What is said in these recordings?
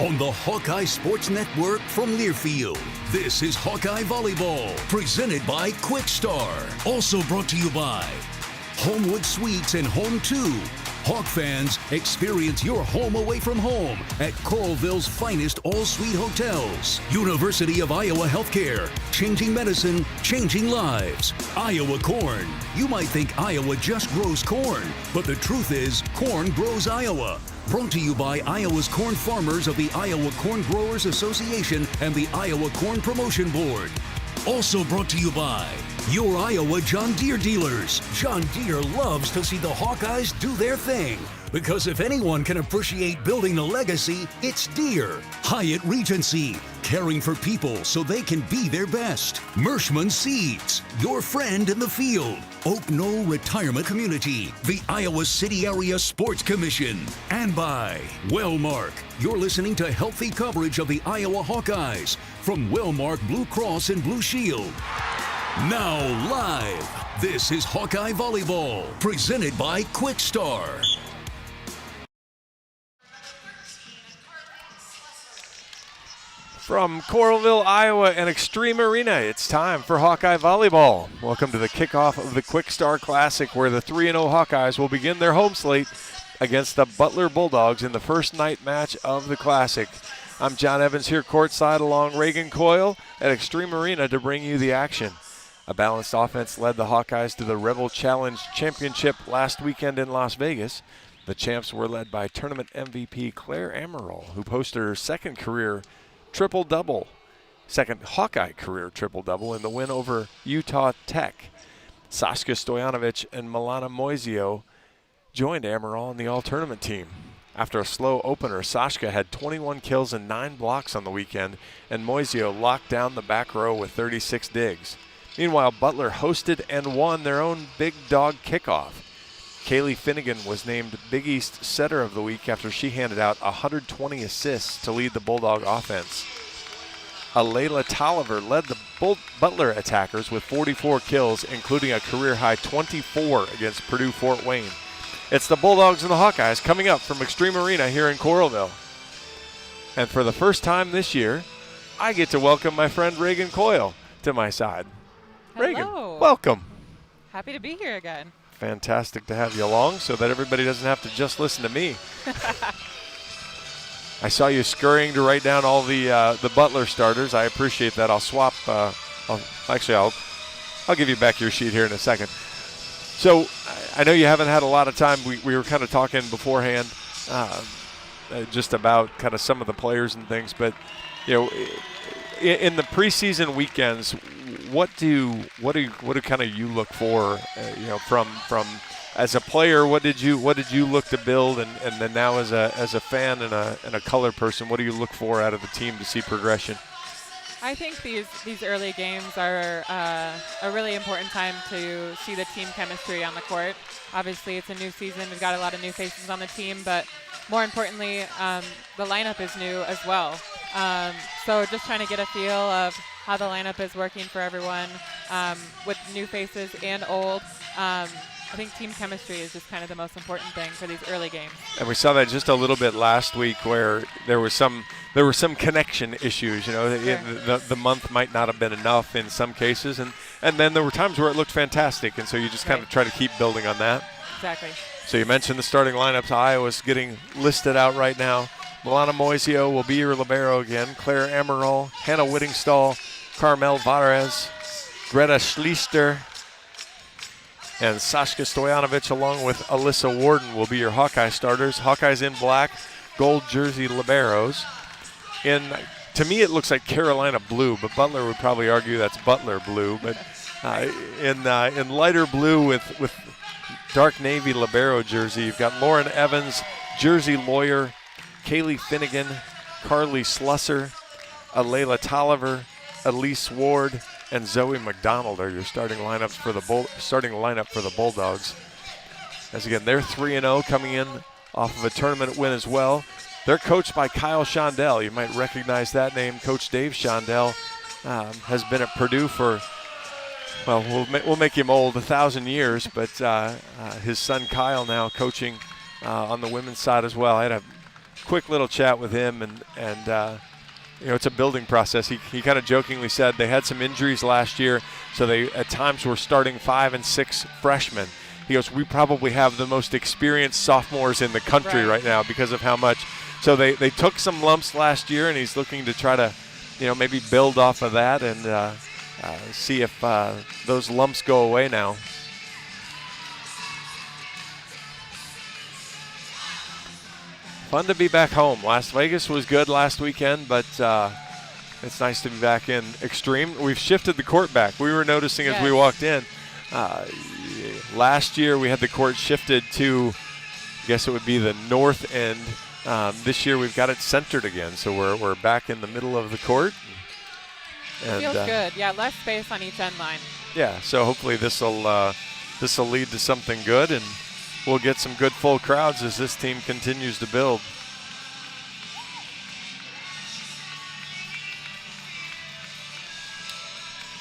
on the Hawkeye Sports Network from Learfield. This is Hawkeye Volleyball, presented by Kwik Star. Also brought to you by Homewood Suites and Home 2. Hawk fans, experience your home away from home at Coralville's finest all-suite hotels. University of Iowa Healthcare, changing medicine, changing lives. Iowa Corn. You might think Iowa just grows corn, but the truth is, corn grows Iowa. Brought to you by Iowa's corn farmers of the Iowa Corn Growers Association and the Iowa Corn Promotion Board. Also brought to you by your Iowa John Deere dealers. John Deere loves to see the Hawkeyes do their thing, because if anyone can appreciate building a legacy, it's Deere. Hyatt Regency, caring for people so they can be their best. Mershman Seeds, your friend in the field. Oak Knoll Retirement Community, the Iowa City Area Sports Commission. And by Wellmark. You're listening to healthy coverage of the Iowa Hawkeyes from Wellmark Blue Cross and Blue Shield. Now live, this is Hawkeye Volleyball, presented by Kwik Star. From Coralville, Iowa and Extreme Arena, it's time for Hawkeye Volleyball. Welcome to the kickoff of the Kwik Star Classic, where the 3-0 Hawkeyes will begin their home slate against the Butler Bulldogs in the first night match of the Classic. I'm John Evans here courtside along Reagan Coyle at Extreme Arena to bring you the action. A balanced offense led the Hawkeyes to the Rebel Challenge Championship last weekend in Las Vegas. The champs were led by tournament MVP Claire Amaral, who posted her second Hawkeye career triple-double in the win over Utah Tech. Sasha Stojanovic and Milana Moisio joined Amaral on the all-tournament team. After a slow opener, Sasha had 21 kills and 9 blocks on the weekend, and Moisio locked down the back row with 36 digs. Meanwhile, Butler hosted and won their own Big Dog kickoff. Kaylee Finnegan was named Big East Setter of the Week after she handed out 120 assists to lead the Bulldog offense. Alayla Tolliver led the Butler attackers with 44 kills, including a career-high 24 against Purdue Fort Wayne. It's the Bulldogs and the Hawkeyes coming up from Extreme Arena here in Coralville. And for the first time this year, I get to welcome my friend Reagan Coyle to my side. Hello. Reagan, welcome. Happy to be here again. Fantastic to have you along so that everybody doesn't have to just listen to me. I saw you scurrying to write down all the Butler starters. I appreciate that. I'll swap. I'll give you back your sheet here in a second. So I know you haven't had a lot of time. We were kind of talking beforehand just about kind of some of the players and things. But, you know, in the preseason weekends, what do kind of you look for? From as a player, what did you look to build, and then now as a fan and a color person, what do you look for out of the team to see progression? I think these early games are a really important time to see the team chemistry on the court. Obviously, it's a new season. We've got a lot of new faces on the team, but more importantly, the lineup is new as well. So just trying to get a feel of how the lineup is working for everyone with new faces and old. I think team chemistry is just kind of the most important thing for these early games. And we saw that just a little bit last week, where there were some connection issues. You know, sure. The month might not have been enough in some cases, and then there were times where it looked fantastic, and so you just kind of try to keep building on that. Exactly. So you mentioned the starting lineups. Iowa's getting listed out right now. Milana Moisio will be your libero again. Claire Amaral, Hannah Whittingstall, Carmel Varez, Greta Schlichter, and Sasha Stojanovic, along with Alyssa Warden, will be your Hawkeye starters. Hawkeyes in black, gold jersey liberos. To me, it looks like Carolina blue, but Butler would probably argue that's Butler blue. But in lighter blue with dark navy libero jersey, you've got Lauren Evans, Jersey Lawyer, Kaylee Finnegan, Carly Slusser, Alayla Tolliver, Elise Ward, and Zoe McDonald are your starting lineup for the Bulldogs. As again, they're 3-0, coming in off of a tournament win as well. They're coached by Kyle Shondell. You might recognize that name. Coach Dave Shondell has been at Purdue for, well, we'll make him old, 1,000 years, but his son Kyle now coaching on the women's side as well. I had quick little chat with him, and it's a building process. He kind of jokingly said they had some injuries last year, so they at times were starting 5 and 6 freshmen. He goes, we probably have the most experienced sophomores in the country right now because of how much. So they took some lumps last year, and he's looking to try to, maybe build off of that and see if those lumps go away now. Fun to be back home. Las Vegas was good last weekend, but it's nice to be back in Extreme. We've shifted the court back. We were noticing as we walked in. Last year we had the court shifted to, I guess it would be the north end. This year we've got it centered again, so we're back in the middle of the court. And, feels good. Yeah, less space on each end line. Yeah, so hopefully this will lead to something good, and we'll get some good full crowds as this team continues to build.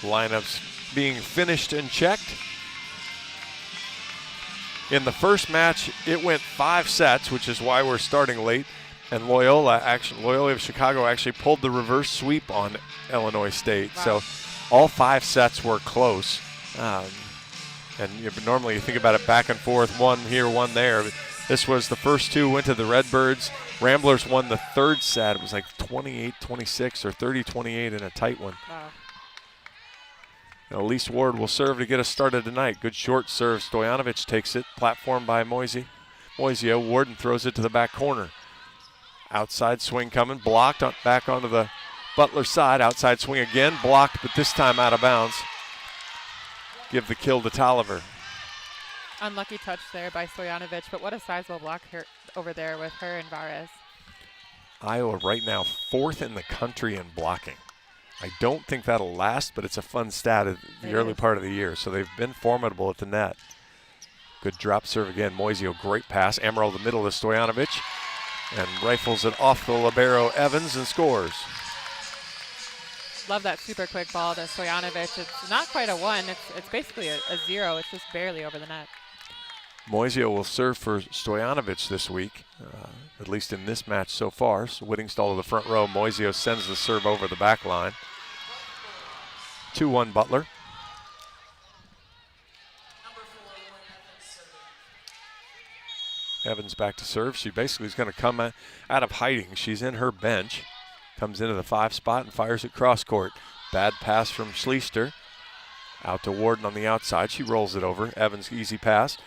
Lineups being finished and checked. In the first match, it went 5 sets, which is why we're starting late. And Loyola of Chicago actually pulled the reverse sweep on Illinois State. Wow. So all 5 sets were close. And normally you think about it back and forth, one here, one there. But this was the first 2 went to the Redbirds. Ramblers won the 3rd set. It was like 28-26 or 30-28 in a tight one. Wow. Now, Elise Ward will serve to get us started tonight. Good short serve. Stojanovic takes it. Platform by Moisio. Warden throws it to the back corner. Outside swing coming. Blocked back onto the Butler side. Outside swing again. Blocked, but this time out of bounds. Give the kill to Tolliver. Unlucky touch there by Stojanovic, but what a sizable block here over there with her and Vares. Iowa right now 4th in the country in blocking. I don't think that'll last, but it's a fun stat at the early part of the year. So they've been formidable at the net. Good drop serve again. Moisio, great pass. Amaral the middle to Stojanovic. And rifles it off the libero Evans and scores. Love that super quick ball to Stojanovic. It's not quite a 1. It's basically a 0. It's just barely over the net. Moisio will serve for Stojanovic this week, at least in this match so far. So Whittingstall to the front row. Moisio sends the serve over the back line. 2-1 Butler. Evans back to serve. She basically is going to come out of hiding. She's in her bench. Comes into the 5 spot and fires it cross court. Bad pass from Schleister. Out to Warden on the outside. She rolls it over. Evans, easy pass.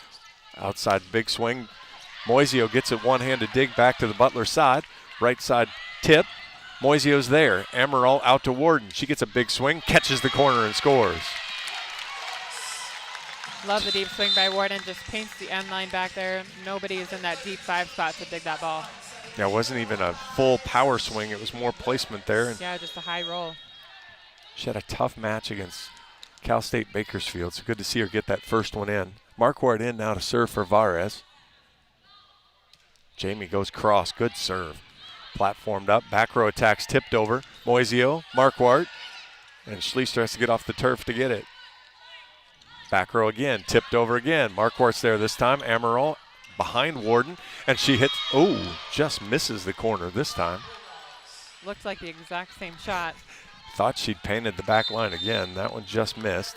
Outside big swing. Moisio gets it one-handed dig back to the Butler side. Right side tip. Moisio's there. Amaral out to Warden. She gets a big swing, catches the corner and scores. Love the deep swing by Warden. Just paints the end line back there. Nobody is in that deep 5 spot to dig that ball. Yeah, it wasn't even a full power swing. It was more placement there. And yeah, just a high roll. she had a tough match against Cal State Bakersfield, so good to see her get that first one in. Marquardt in now to serve for Vares. Jamie goes cross, good serve. Platformed up, back row attacks, tipped over. Moisio, Marquardt, and Schleister has to get off the turf to get it. Back row again, tipped over again. Marquardt's there this time. Amaral behind Warden, and she hits, just misses the corner this time. Looks like the exact same shot. Thought she'd painted the back line again. That one just missed.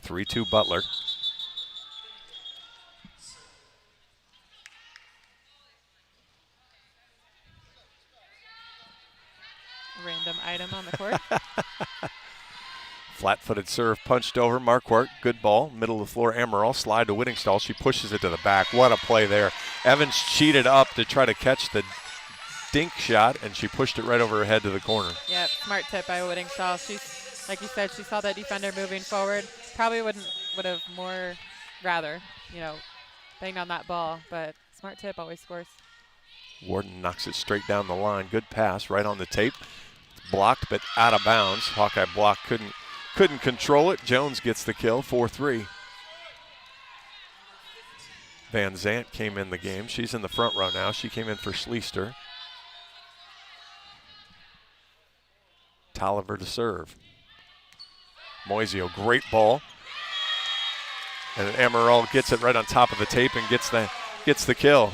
3-2 Butler. Random item on the court. Flat-footed serve punched over. Marquardt, good ball. Middle of the floor, Amaral. Slide to Whittingstall. She pushes it to the back. What a play there. Evans cheated up to try to catch the dink shot, and she pushed it right over her head to the corner. Yep, smart tip by Whittingstall. She's, like you said, she saw that defender moving forward. Probably would have more rather, banged on that ball, but smart tip always scores. Warden knocks it straight down the line. Good pass right on the tape. It's blocked, but out of bounds. Hawkeye block couldn't control it. Jones gets the kill, 4-3. Van Zant came in the game. She's in the front row now. She came in for Schleister. Tolliver to serve. Moisio, great ball. And Amaral gets it right on top of the tape and gets the gets the kill.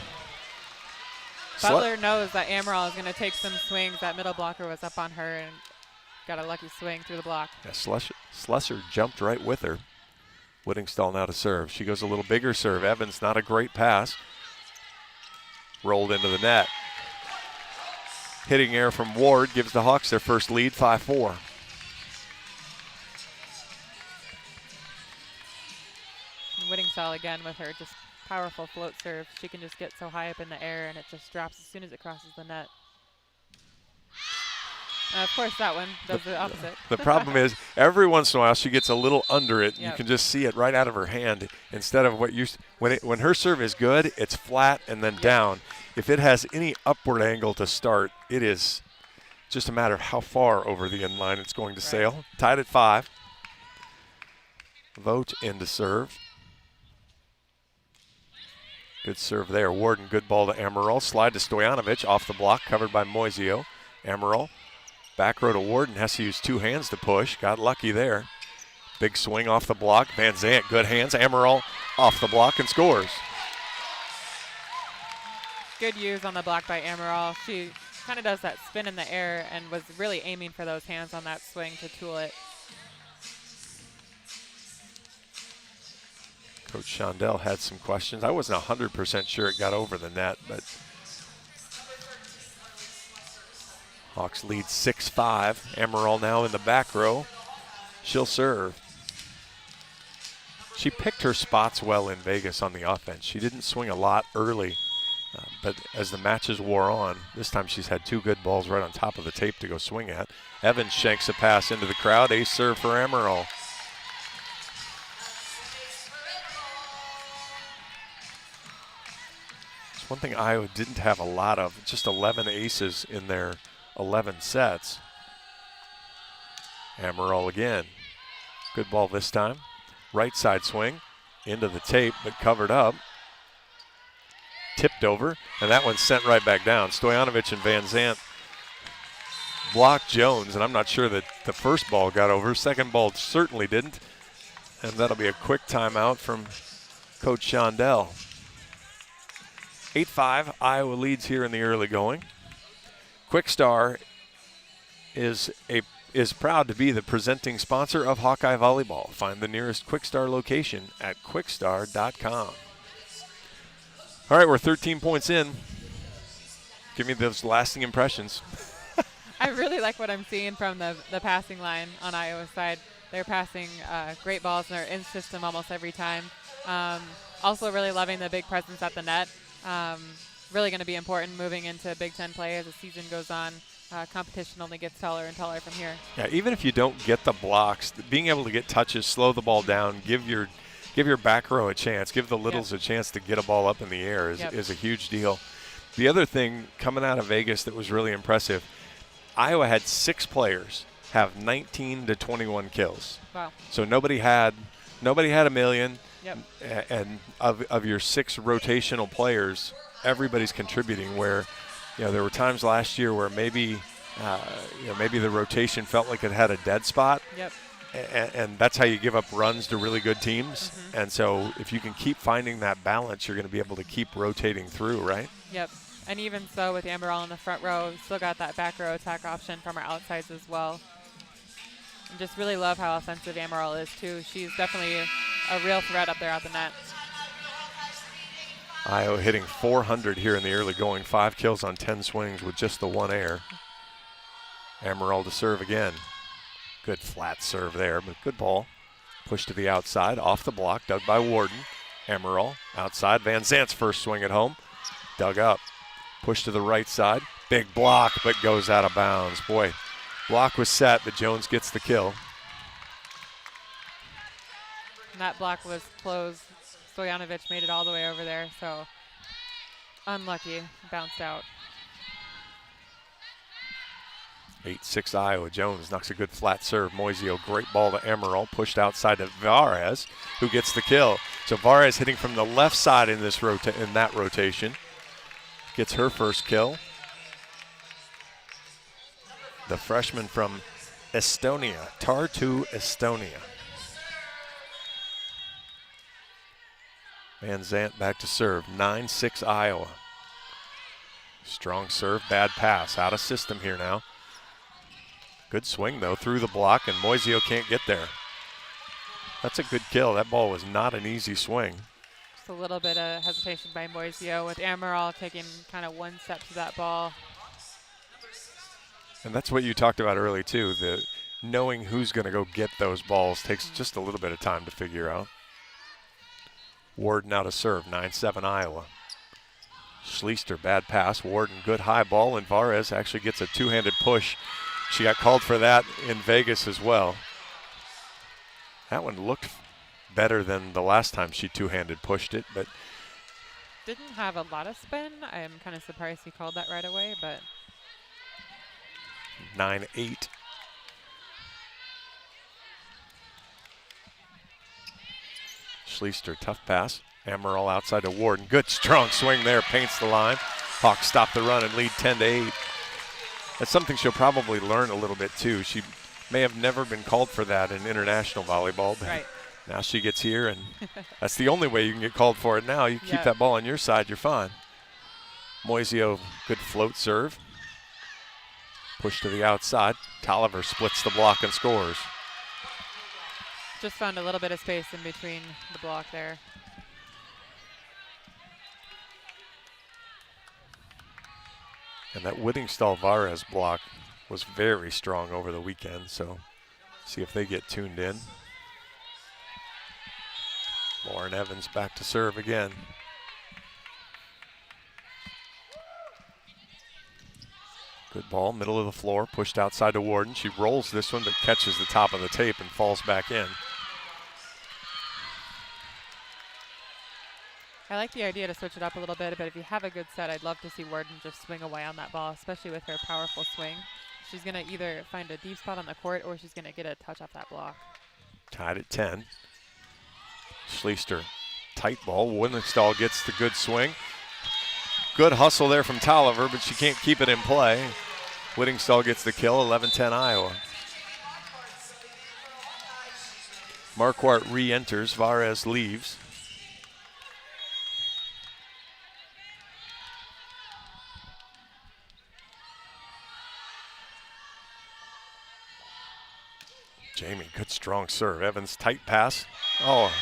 Butler knows that Amaral is going to take some swings. That middle blocker was up on her and got a lucky swing through the block. Yeah, Slusser jumped right with her. Whittingstall now to serve. She goes a little bigger serve. Evans, not a great pass. Rolled into the net. Hitting air from Ward gives the Hawks their first lead, 5-4. Whittingstall again with her just powerful float serve. She can just get so high up in the air and it just drops as soon as it crosses the net. Of course, that one does the opposite. The problem is, every once in a while, she gets a little under it. Yep. You can just see it right out of her hand. Instead of what you, when her serve is good, it's flat and then down. If it has any upward angle to start, it is just a matter of how far over the end line it's going to sail. Tied at 5. Vogt in to serve. Good serve there. Warden, good ball to Amaral. Slide to Stojanovic, off the block, covered by Moisio. Amaral. Back row to Warden, has to use 2 hands to push. Got lucky there. Big swing off the block. Van Zant, good hands. Amaral off the block and scores. Good use on the block by Amaral. She kind of does that spin in the air and was really aiming for those hands on that swing to tool it. Coach Shondell had some questions. I wasn't 100% sure it got over the net, but Hawks lead 6-5. Amaral now in the back row. She'll serve. She picked her spots well in Vegas on the offense. She didn't swing a lot early, but as the matches wore on, this time she's had 2 good balls right on top of the tape to go swing at. Evans shanks a pass into the crowd. Ace serve for Amaral. It's one thing Iowa didn't have a lot of, just 11 aces in their 11 sets. Amaral again. Good ball this time. Right side swing into the tape, but covered up. Tipped over, and that one's sent right back down. Stojanovic and Van Zant blocked Jones, and I'm not sure that the first ball got over. Second ball certainly didn't. And that'll be a quick timeout from Coach Shondell. 8-5, Iowa leads here in the early going. Kwik Star is proud to be the presenting sponsor of Hawkeye Volleyball. Find the nearest Kwik Star location at kwikstar.com. All right, we're 13 points in. Give me those lasting impressions. I really like what I'm seeing from the passing line on Iowa's side. They're passing great balls and they're in system almost every time. Also really loving the big presence at the net. Really going to be important moving into Big Ten play as the season goes on. Competition only gets taller and taller from here. Yeah, even if you don't get the blocks, being able to get touches, slow the ball down, give your back row a chance, give the littles a chance to get a ball up in the air is a huge deal. The other thing coming out of Vegas that was really impressive, Iowa had 6 players have 19 to 21 kills. Wow. So nobody had a million. Yep. And of your 6 rotational players, everybody's contributing. Where, there were times last year where maybe the rotation felt like it had a dead spot. Yep. And that's how you give up runs to really good teams. Mm-hmm. And so if you can keep finding that balance, you're going to be able to keep rotating through, right? Yep. And even so with Amaral in the front row, still got that back row attack option from our outsides as well. And just really love how offensive Amaral is too. She's definitely a real threat up there at the net. Iowa hitting 400 here in the early going. 5 kills on 10 swings with just the 1 air. Amaral to serve again. Good flat serve there, but good ball. Push to the outside, off the block, dug by Warden. Amaral outside. Van Zant's first swing at home. Dug up. Push to the right side. Big block, but goes out of bounds. Boy, block was set, but Jones gets the kill. And that block was closed. Stojanovic made it all the way over there, so unlucky, bounced out. 8-6 Iowa. Jones knocks a good flat serve. Moisio, great ball to Amaral, pushed outside to Varez, who gets the kill. So Varez hitting from the left side in this in that rotation. Gets her first kill. The freshman from Estonia, Tartu, Estonia. Van Zant back to serve, 9-6 Iowa. Strong serve, bad pass, out of system here now. Good swing though, through the block, and Moisio can't get there. That's a good kill. That ball was not an easy swing. Just a little bit of hesitation by Moisio, with Amaral taking kind of one step to that ball. And that's what you talked about early too, the knowing who's going to go get those balls takes just a little bit of time to figure out. Warden out to serve, 9-7 Iowa. Schleister, bad pass. Warden, good high ball, and Varez actually gets a two-handed push. She got called for that in Vegas as well. That one looked better than the last time she two-handed pushed it, but didn't have a lot of spin. I'm kind of surprised he called that right away, but 9-8. Schleister, tough pass. Amaral outside to Warden. Good strong swing there, paints the line. Hawks stop the run and lead 10-8. That's something she'll probably learn a little bit too. She may have never been called for that in international volleyball, but right. Now she gets here, and that's the only way you can get called for it now. You keep that ball on your side, you're fine. Moisio, good float serve. Push to the outside. Tolliver splits the block and scores. Just found a little bit of space in between the block there. And that Whittingstall-Varez block was very strong over the weekend, so see if they get tuned in. Lauren Evans back to serve again. Good ball, middle of the floor, pushed outside to Warden. She rolls this one, but catches the top of the tape and falls back in. I like the idea to switch it up a little bit, but if you have a good set, I'd love to see Warden just swing away on that ball, especially with her powerful swing. She's going to either find a deep spot on the court or she's going to get a touch off that block. Tied at 10. Schleister, tight ball. Whittingstall gets the good swing. Good hustle there from Tolliver, but she can't keep it in play. Whittingstall gets the kill, 11-10 Iowa. Marquardt re-enters, Varez leaves. Jamie, good strong serve. Evans, tight pass. Oh,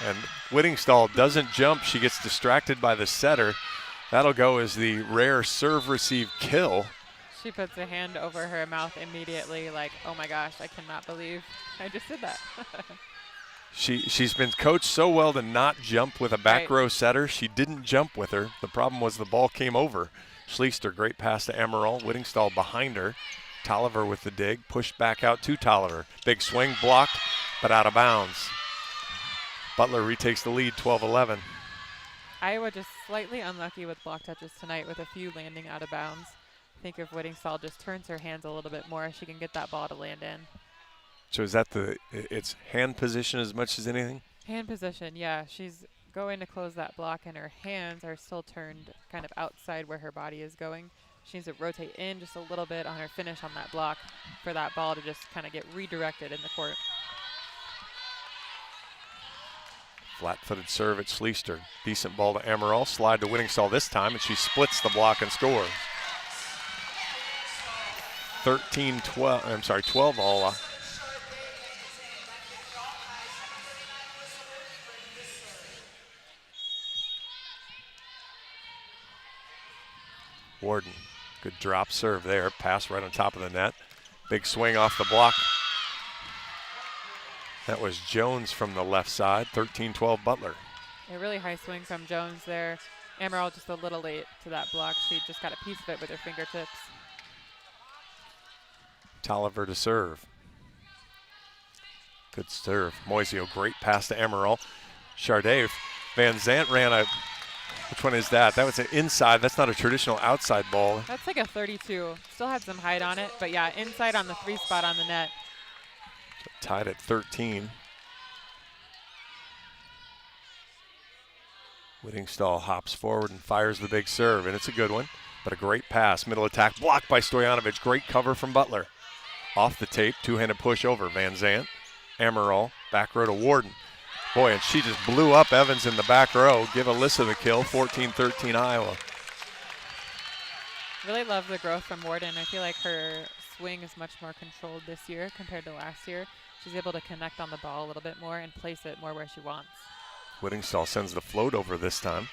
and Whittingstall doesn't jump. She gets distracted by the setter. That'll go as the rare serve-receive kill. She puts a hand over her mouth immediately like, oh my gosh, I cannot believe I just did that. She's been coached so well to not jump with a back row setter. She didn't jump with her. The problem was the ball came over. Schleister, great pass to Amaral. Whittingstall behind her. Tolliver with the dig, pushed back out to Tolliver. Big swing, blocked, but out of bounds. Butler retakes the lead, 12-11. Iowa just slightly unlucky with block touches tonight, with a few landing out of bounds. I think if Whittingstall just turns her hands a little bit more, she can get that ball to land in. So is that it's hand position as much as anything? Hand position, yeah. She's going to close that block, and her hands are still turned kind of outside where her body is going. She needs to rotate in just a little bit on her finish on that block for that ball to just kind of get redirected in the court. Flat-footed serve at Schleister. Decent ball to Amaral. Slide to Whittingstall this time, and she splits the block and scores. 12 all. Warden, good drop serve there. Pass right on top of the net. Big swing off the block. That was Jones from the left side, 13-12 Butler. A really high swing from Jones there. Amaral just a little late to that block. She just got a piece of it with her fingertips. Tolliver to serve. Good serve. Moisio, great pass to Amaral. Charday, Van Zant ran a, which one is that? That was an inside. That's not a traditional outside ball. That's like a 32. Still had some height on it, but yeah, inside on the 3 spot on the net. Tied at 13. Whittingstall hops forward and fires the big serve, and it's a good one, but a great pass. Middle attack blocked by Stojanovic. Great cover from Butler. Off the tape, two-handed push over Van Zant. Amaral, back row to Warden. Boy, and she just blew up Evans in the back row. Give Alyssa the kill, 14-13 Iowa. Really love the growth from Warden. I feel like her swing is much more controlled this year compared to last year. She's able to connect on the ball a little bit more and place it more where she wants. Whittingstall sends the float over this time.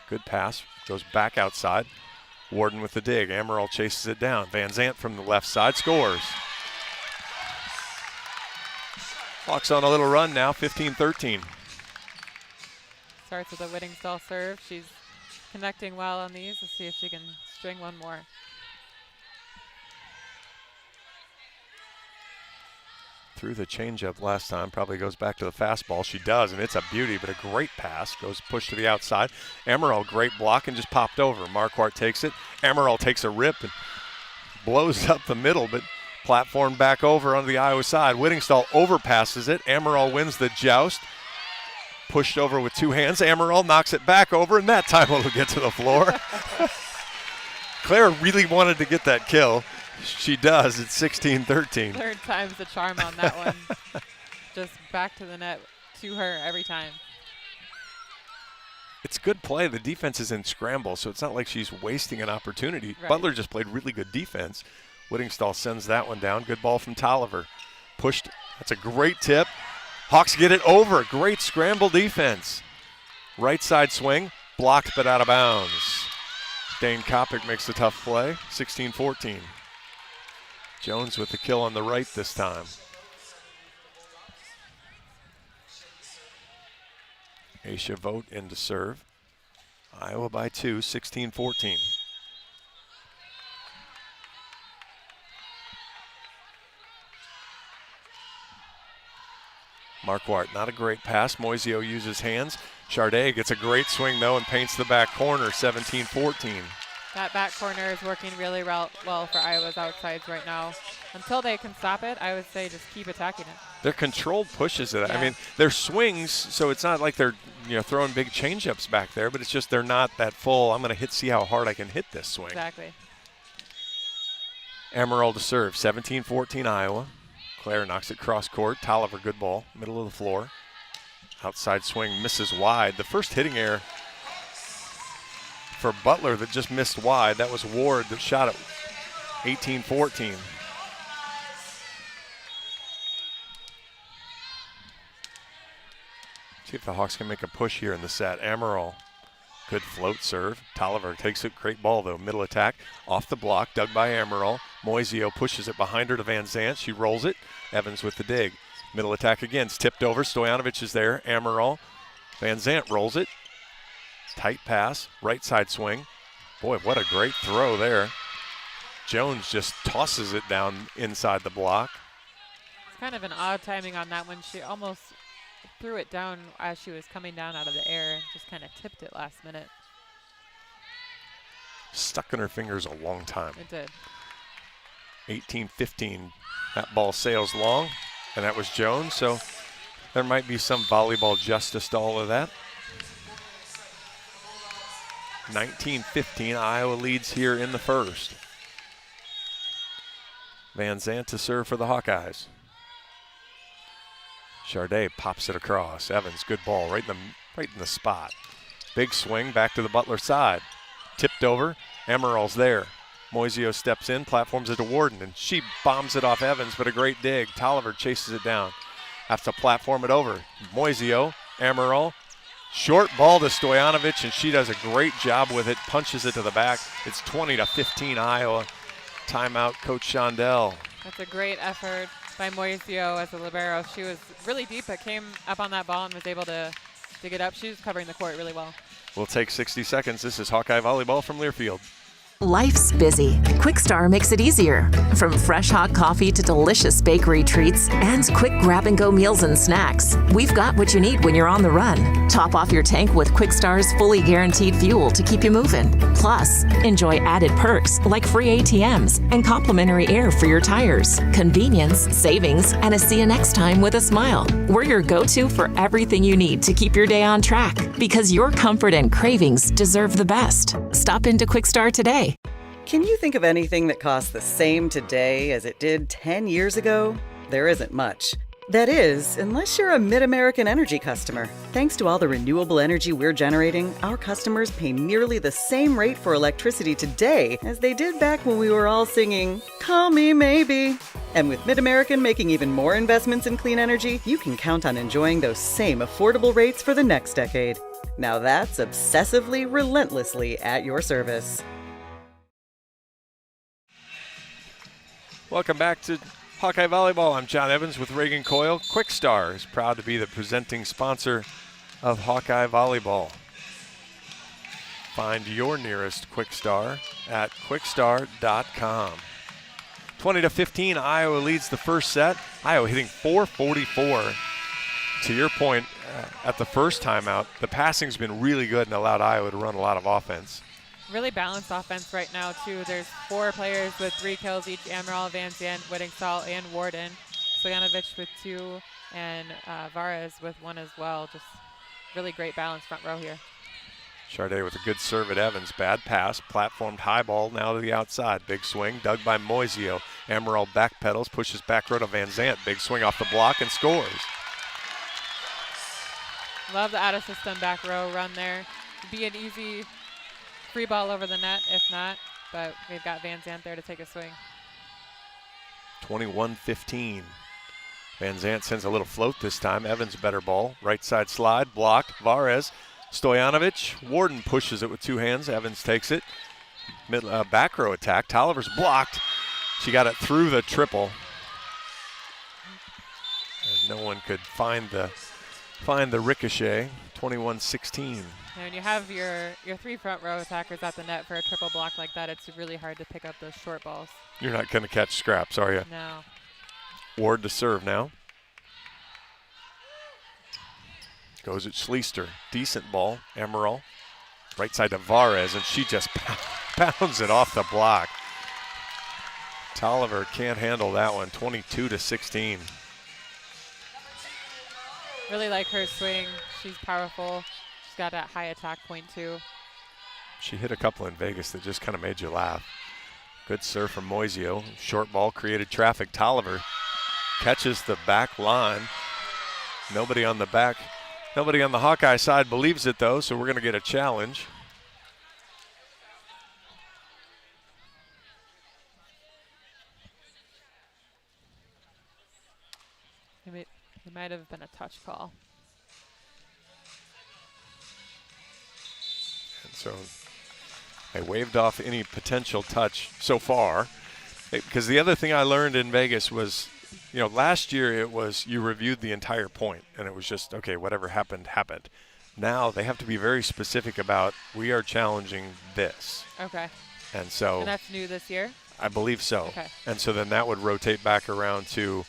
Good pass, goes back outside. Warden with the dig. Amaral chases it down. Van Zant from the left side scores. Hawks on a little run now, 15-13. Starts with a Whittingstall serve. She's connecting well on these. Let's see if she can string one more. Threw the changeup last time, probably goes back to the fastball. She does, and it's a beauty, but a great pass. Goes push to the outside. Amaral, great block, and just popped over. Marquardt takes it. Amaral takes a rip and blows up the middle, but platform back over on the Iowa side. Whittingstall overpasses it. Amaral wins the joust. Pushed over with two hands. Amaral knocks it back over, and that time it'll get to the floor. Claire really wanted to get that kill. She does. It's 16-13. Third time's the charm on that one. Just back to the net to her every time. It's good play. The defense is in scramble, so it's not like she's wasting an opportunity. Right. Butler just played really good defense. Whittingstall sends that one down. Good ball from Tolliver. Pushed. That's a great tip. Hawks get it over. Great scramble defense. Right side swing. Blocked but out of bounds. Dane Kopic makes the tough play. 16-14. Jones with the kill on the right this time. Aisha Vogt in to serve. Iowa by 2, 16-14. Marquardt, not a great pass. Moisio uses hands. Charday gets a great swing, though, and paints the back corner, 17-14. That back corner is working really well for Iowa's outsides right now. Until they can stop it, I would say just keep attacking it. They're controlled pushes. Yeah. I mean, they're swings, so it's not like they're throwing big changeups back there, but it's just they're not that full. I'm going to see how hard I can hit this swing. Exactly. Amaral to serve, 17-14 Iowa. Claire knocks it cross court. Tolliver, good ball, middle of the floor. Outside swing misses wide. The first hitting error for Butler that just missed wide. That was Ward that shot it 18-14. See if the Hawks can make a push here in the set. Amaral, good float serve. Tolliver takes it, great ball though. Middle attack, off the block, dug by Amaral. Moisio pushes it behind her to Van Zant. She rolls it. Evans with the dig. Middle attack again, it's tipped over. Stojanovic is there. Amaral, Van Zant rolls it. Tight pass, right side swing. Boy, what a great throw there. Jones just tosses it down inside the block. It's kind of an odd timing on that one. She almost threw it down as she was coming down out of the air and just kind of tipped it last minute. Stuck in her fingers a long time. It did. 18-15. That ball sails long, and that was Jones, so there might be some volleyball justice to all of that. 19-15, Iowa leads here in the first. Van Zant to serve for the Hawkeyes. Charday pops it across. Evans, good ball, right in the spot. Big swing back to the Butler side. Tipped over. Amaral's there. Moisio steps in, platforms it to Warden, and she bombs it off Evans, but a great dig. Tolliver chases it down. Has to platform it over. Moisio, Amaral. Short ball to Stojanovic, and she does a great job with it, punches it to the back. It's 20-15 Iowa. Timeout, Coach Shondell. That's a great effort by Moisio as a libero. She was really deep, but came up on that ball and was able to dig it up. She was covering the court really well. We'll take 60 seconds. This is Hawkeye Volleyball from Learfield. Life's busy. Quickstar makes it easier. From fresh hot coffee to delicious bakery treats and quick grab-and-go meals and snacks, we've got what you need when you're on the run. Top off your tank with Quickstar's fully guaranteed fuel to keep you moving. Plus, enjoy added perks like free ATMs and complimentary air for your tires. Convenience, savings, and a see you next time with a smile. We're your go-to for everything you need to keep your day on track, because your comfort and cravings deserve the best. Stop into Quickstar today. Can you think of anything that costs the same today as it did 10 years ago? There isn't much. That is, unless you're a Mid-American Energy customer. Thanks to all the renewable energy we're generating, our customers pay nearly the same rate for electricity today as they did back when we were all singing, "Call Me Maybe." And with Mid-American making even more investments in clean energy, you can count on enjoying those same affordable rates for the next decade. Now that's obsessively, relentlessly at your service. Welcome back to Hawkeye Volleyball. I'm John Evans with Reagan Coyle. Kwik Star is proud to be the presenting sponsor of Hawkeye Volleyball. Find your nearest Kwik Star at kwikstar.com. 20-15, Iowa leads the first set. Iowa hitting .444. To your point, at the first timeout, the passing's been really good and allowed Iowa to run a lot of offense. Really balanced offense right now, too. There's 4 players with 3 kills each: Amaral, Van Zandt, Whittingstall, and Warden. Stojanovic with 2, and Varez with 1 as well. Just really great balance front row here. Charday with a good serve at Evans. Bad pass, platformed high ball now to the outside. Big swing, dug by Moisio. Amaral backpedals, pushes back row to Van Zandt. Big swing off the block and scores. Love the out-of-system back row run there. Be an easy free ball over the net, if not, but we've got Van Zandt there to take a swing. 21-15. Van Zandt sends a little float this time. Evans better ball. Right side slide, blocked. Varez, Stojanovic. Warden pushes it with 2 hands. Evans takes it. Back row attack. Tolliver's blocked. She got it through the triple. And no one could find the ricochet. 21-16. When you have your 3 front row attackers at the net for a triple block like that, it's really hard to pick up those short balls. You're not going to catch scraps, are you? No. Ward to serve now. Goes at Schleister. Decent ball. Amaral. Right side to Varez, and she just pounds it off the block. Tolliver can't handle that one. 22-16. Really like her swing. She's powerful. She's got that high attack point too. She hit a couple in Vegas that just kind of made you laugh. Good serve from Moisio. Short ball created traffic. Tolliver catches the back line. Nobody on the Hawkeye side believes it though, so we're going to get a challenge. It might have been a touch call. And so I waved off any potential touch so far. Because the other thing I learned in Vegas was, last year it was you reviewed the entire point and it was just, okay, whatever happened, happened. Now they have to be very specific about, we are challenging this. Okay. And so. And that's new this year? I believe so. Okay. And so then that would rotate back around to,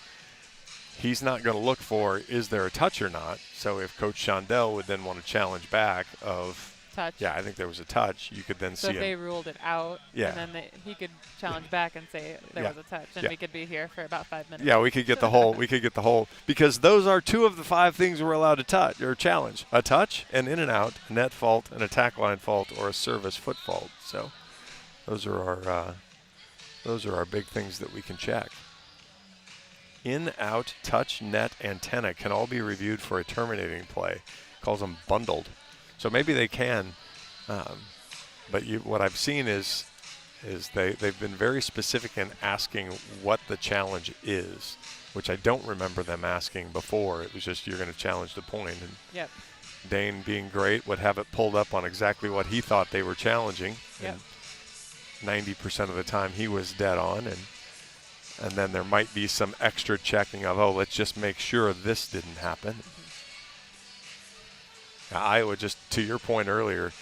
he's not going to look for, is there a touch or not? So if Coach Shondell would then want to challenge back of, touch. Yeah, I think there was a touch, you could then see So if they ruled it out, yeah, and then he could challenge back and say there was a touch, and we could be here for about 5 minutes. Yeah, we could get the whole, because those are 2 of the 5 things we're allowed to touch or challenge: a touch, an in and out, a net fault, an attack line fault, or a service foot fault. So those are our big things that we can check. In, out, touch, net, antenna can all be reviewed for a terminating play. Calls them bundled. So maybe they can, but what I've seen is they've been very specific in asking what the challenge is, which I don't remember them asking before. It was just, you're going to challenge the point. And yep. Dane, being great, would have it pulled up on exactly what he thought they were challenging. Yep. And 90% of the time he was dead on. And then there might be some extra checking of, let's just make sure this didn't happen. Now, Iowa, just to your point earlier,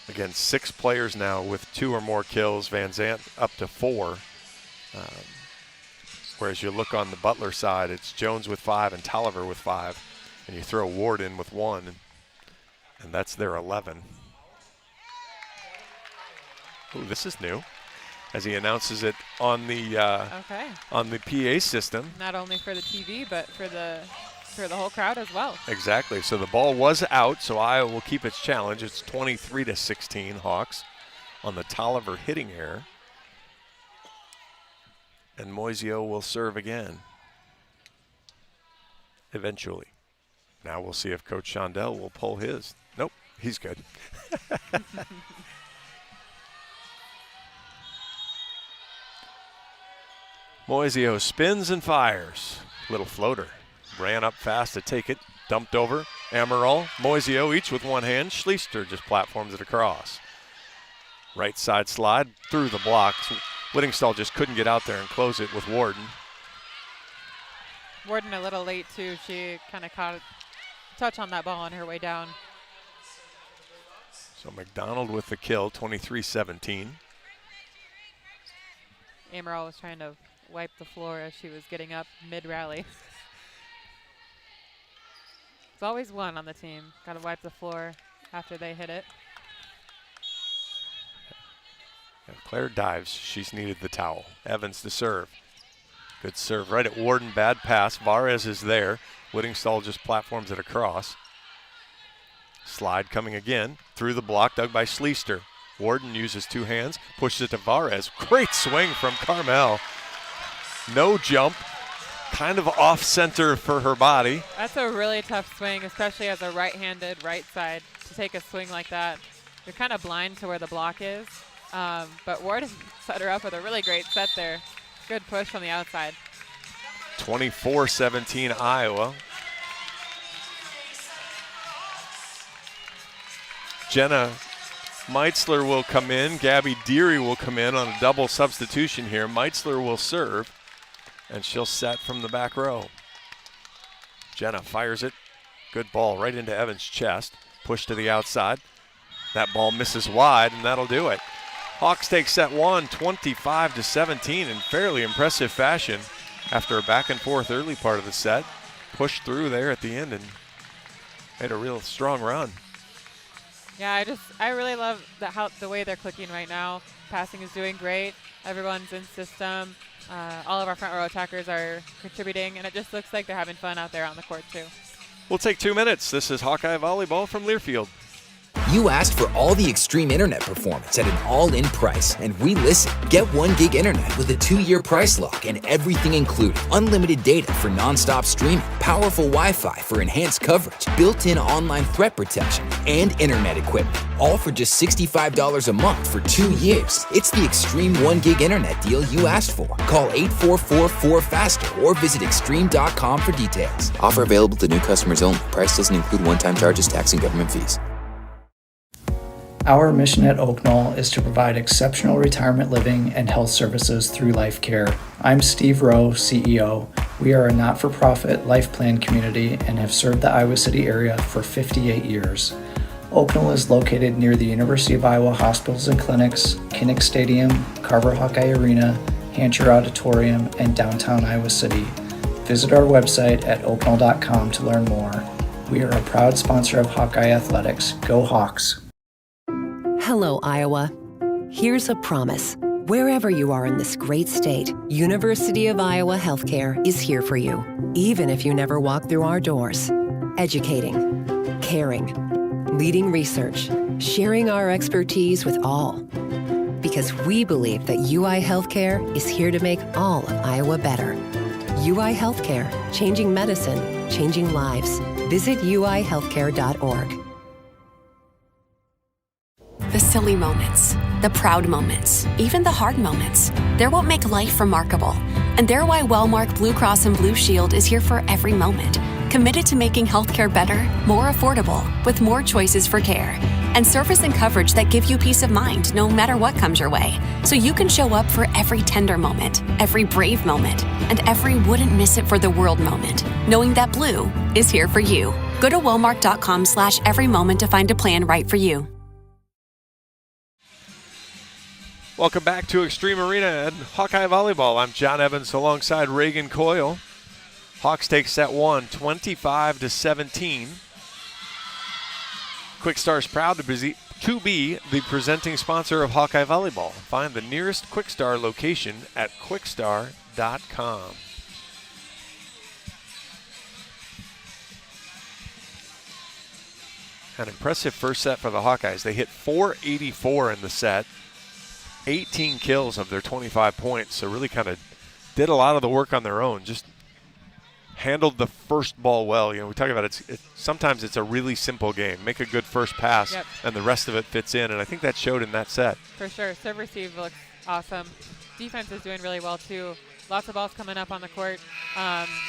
again, 6 players now with 2 or more kills. Van Zandt up to 4. Whereas you look on the Butler side, it's Jones with 5 and Tolliver with 5. And you throw Ward in with 1, and that's their 11. Ooh, this is new. As he announces it on the PA system. Not only for the TV, but for the whole crowd as well. Exactly. So the ball was out, so Iowa will keep its challenge. It's 23-16 Hawks on the Tolliver hitting error. And Moisio will serve again. eventually. Now we'll see if Coach Shondell will pull his. Nope, he's good. Moisio spins and fires. Little floater. Ran up fast to take it. Dumped over. Amaral, Moisio each with one hand. Schleister just platforms it across. Right side slide through the blocks. Whittingstall just couldn't get out there and close it with Warden. Warden a little late too. She kind of caught a touch on that ball on her way down. So McDonald with the kill, 23-17. Amaral was trying to wipe the floor as she was getting up mid-rally. There's always one on the team. Got to wipe the floor after they hit it. Yeah, Claire dives. She's needed the towel. Evans to serve. Good serve right at Warden. Bad pass. Varez is there. Whittingstall just platforms it across. Slide coming again. Through the block, dug by Schleister. Warden uses two hands. Pushes it to Varez. Great swing from Carmel. No jump. Kind of off center for her body. That's a really tough swing, especially as a right-handed right side to take a swing like that. You're kind of blind to where the block is. But Warden set her up with a really great set there. Good push from the outside. 24-17 Iowa. Jenna Meitzler will come in. Gabby Deary will come in on a double substitution here. Meitzler will serve, and she'll set from the back row. Jenna fires it. Good ball right into Evans' chest. Push to the outside. That ball misses wide, and that'll do it. Hawks take set one, 25-17 in fairly impressive fashion after a back and forth early part of the set. Pushed through there at the end and made a real strong run. Yeah, I really love the way they're clicking right now. Passing is doing great. Everyone's in system. All of our front row attackers are contributing, and it just looks like they're having fun out there on the court too. We'll take 2 minutes. This is Hawkeye Volleyball from Learfield. You asked for all the extreme internet performance at an all-in price, and we listened. Get 1 gig internet with a 2-year price lock and everything included. Unlimited data for non-stop streaming, powerful Wi-Fi for enhanced coverage, built-in online threat protection, and internet equipment. All for just $65 a month for 2 years. It's the extreme 1 gig internet deal you asked for. Call 844-4FASTER or visit extreme.com for details. Offer available to new customers only. Price doesn't include one-time charges, tax, and government fees. Our mission at Oak Knoll is to provide exceptional retirement living and health services through life care. I'm Steve Rowe, CEO. We are a not-for-profit life plan community and have served the Iowa City area for 58 years. Oak Knoll is located near the University of Iowa hospitals and clinics, Kinnick Stadium, Carver Hawkeye Arena, Hancher Auditorium, and downtown Iowa City. Visit our website at oakknoll.com to learn more. We are a proud sponsor of Hawkeye Athletics. Go Hawks! Hello, Iowa. Here's a promise. Wherever you are in this great state, University of Iowa Healthcare is here for you, even if you never walk through our doors. Educating, caring, leading research, sharing our expertise with all. Because we believe that UI Healthcare is here to make all of Iowa better. UI Healthcare, changing medicine, changing lives. Visit uihealthcare.org. The silly moments, the proud moments, even the hard moments. They're what make life remarkable. And they're why Wellmark Blue Cross and Blue Shield is here for every moment. Committed to making healthcare better, more affordable, with more choices for care. And service and coverage that give you peace of mind no matter what comes your way. So you can show up for every tender moment, every brave moment, and every wouldn't miss it for the world moment, knowing that Blue is here for you. Go to wellmark.com/every moment to find a plan right for you. Welcome back to Extreme Arena and Hawkeye Volleyball. I'm John Evans alongside Reagan Coyle. Hawks take set one, 25-17. Kwik Star is proud to be the presenting sponsor of Hawkeye Volleyball. Find the nearest Kwik Star location at kwikstar.com. An impressive first set for the Hawkeyes. They hit 484 in the set. 18 kills of their 25 points, so really kind of did a lot of the work on their own. Just handled the first ball well. You know, we talk about sometimes it's a really simple game. Make a good first pass, and the rest of it fits in, and I think that showed in that set. For sure. Serve receive looks awesome. Defense is doing really well, too. Lots of balls coming up on the court.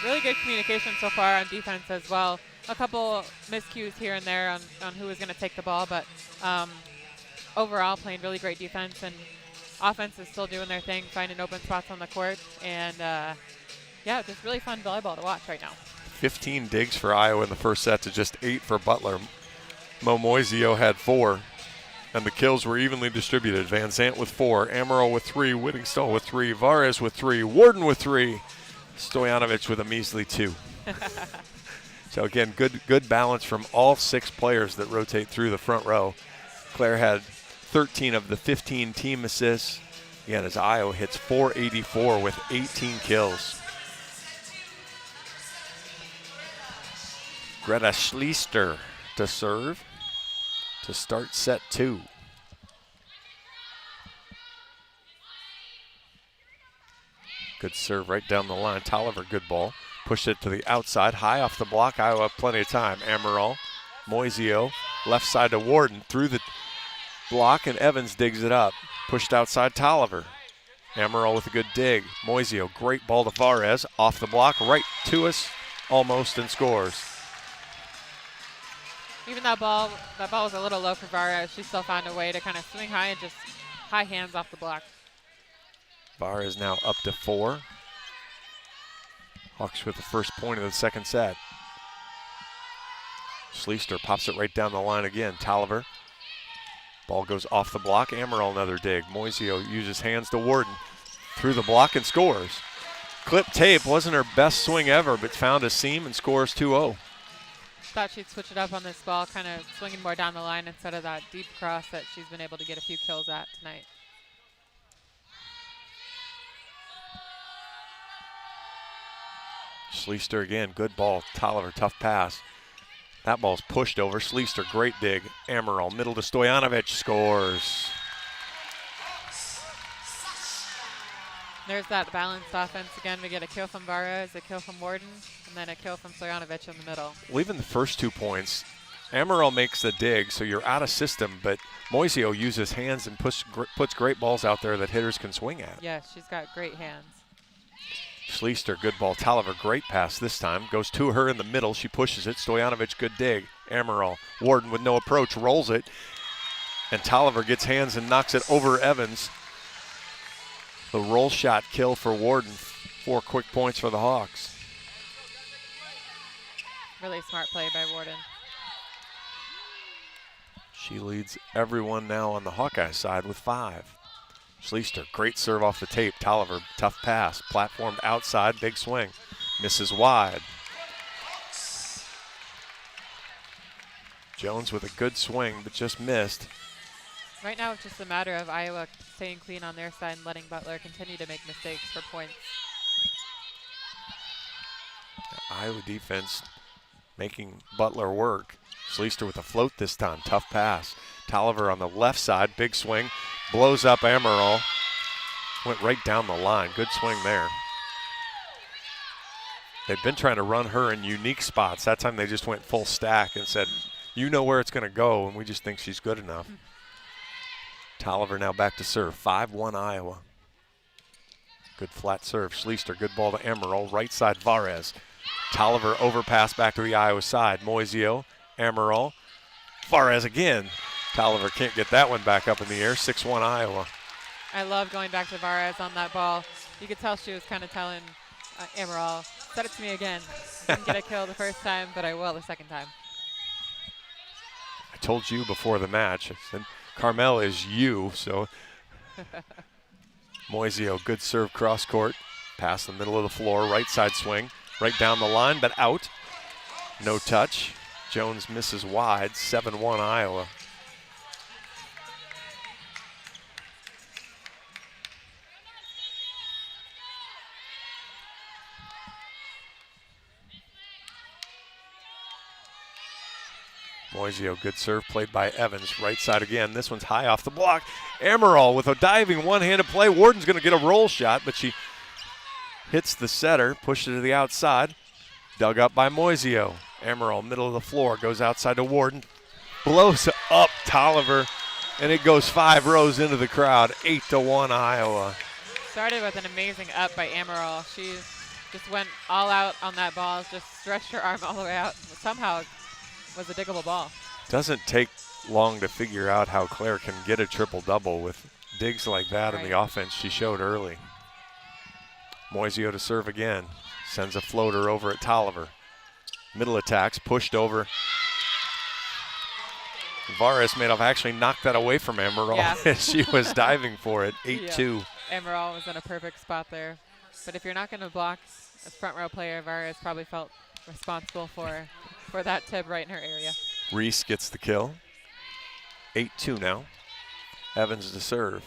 Really good communication so far on defense as well. A couple miscues here and there on who was going to take the ball, but overall playing really great defense, and offense is still doing their thing, finding open spots on the court, and yeah, just really fun volleyball to watch right now. 15 digs for Iowa in the first set to just 8 for Butler. Moisio had 4, and the kills were evenly distributed. Van Zant with 4, Amaral with 3, Whittingstall with 3, Vares with 3, Warden with 3, Stojanovic with a measly 2. So again, good balance from all 6 players that rotate through the front row. Claire had 13 of the 15 team assists. Again, as Iowa hits 484 with 18 kills. Greta Schleister to serve to start set 2. Good serve right down the line. Tolliver, good ball. Pushed it to the outside, high off the block. Iowa, plenty of time. Amaral, Moisio, left side to Warden, through the block, and Evans digs it up. Pushed outside Tolliver. Amaral with a good dig. Moisio, great ball to Vares, off the block, right to us, almost, and scores. Even that ball was a little low for Vares. She still found a way to kind of swing high and just high hands off the block. Vares now up to 4. Hawks with the first point of the second set. Schleister pops it right down the line again. Tolliver. Ball goes off the block. Amaral another dig. Moisio uses hands to Warden. Through the block and scores. Clip tape wasn't her best swing ever, but found a seam and scores 2-0. Thought she'd switch it up on this ball, kind of swinging more down the line instead of that deep cross that she's been able to get a few kills at tonight. Schleister again, good ball. Tolliver, tough pass. That ball's pushed over. Schleister, great dig. Amaral, middle to Stojanovic, scores. There's that balanced offense again. We get a kill from Vares, a kill from Warden, and then a kill from Stojanovic in the middle. Well, even the first 2 points, Amaral makes the dig, so you're out of system, but Moisio uses hands and puts great balls out there that hitters can swing at. Yes, she's got great hands. Schleister, good ball. Tolliver, great pass this time. Goes to her in the middle. She pushes it. Stojanovic, good dig. Amaral, Warden with no approach, rolls it. And Tolliver gets hands and knocks it over Evans. The roll shot kill for Warden. 4 quick points for the Hawks. Really smart play by Warden. She leads everyone now on the Hawkeye side with 5. Schleister, great serve off the tape. Tolliver, tough pass. Platformed outside, big swing. Misses wide. Jones with a good swing, but just missed. Right now, it's just a matter of Iowa staying clean on their side and letting Butler continue to make mistakes for points. Iowa defense making Butler work. Schleister with a float this time, tough pass. Tolliver on the left side, big swing. Blows up Amaral. Went right down the line. Good swing there. They've been trying to run her in unique spots. That time they just went full stack and said, you know where it's going to go, and we just think she's good enough. Tolliver now back to serve. 5-1 Iowa. Good flat serve. Schleister, good ball to Amaral. Right side, Vares. Tolliver overpass back to the Iowa side. Moisio, Amaral. Vares again. Tolliver can't get that one back up in the air. 6-1 Iowa. I love going back to Vares on that ball. You could tell she was kind of telling Amaral, set it to me again. Didn't get a kill the first time, but I will the second time. I told you before the match, I said, Carmel is you, so. Moisio, good serve cross court. Pass the middle of the floor, right side swing. Right down the line, but out. No touch. Jones misses wide. 7-1 Iowa. Moisio, good serve played by Evans. Right side again. This one's high off the block. Amaral with a diving one-handed play. Warden's going to get a roll shot, but she hits the setter, pushes it to the outside. Dug up by Moisio. Amaral, middle of the floor, goes outside to Warden. Blows up Tolliver, and it goes 5 rows into the crowd. 8-1 Iowa. Started with an amazing up by Amaral. She just went all out on that ball, just stretched her arm all the way out. Somehow it was a diggable ball. Doesn't take long to figure out how Claire can get a triple-double with digs like that in the offense she showed early. Moisio to serve again. Sends a floater over at Tolliver. Middle attacks, pushed over. Vares may have actually knocked that away from Amaral as she was diving for it. 8-2. Yeah. Amaral was in a perfect spot there. But if you're not going to block a front row player, Vares probably felt responsible for that tip right in her area. Reese gets the kill. 8-2 now. Evans to serve.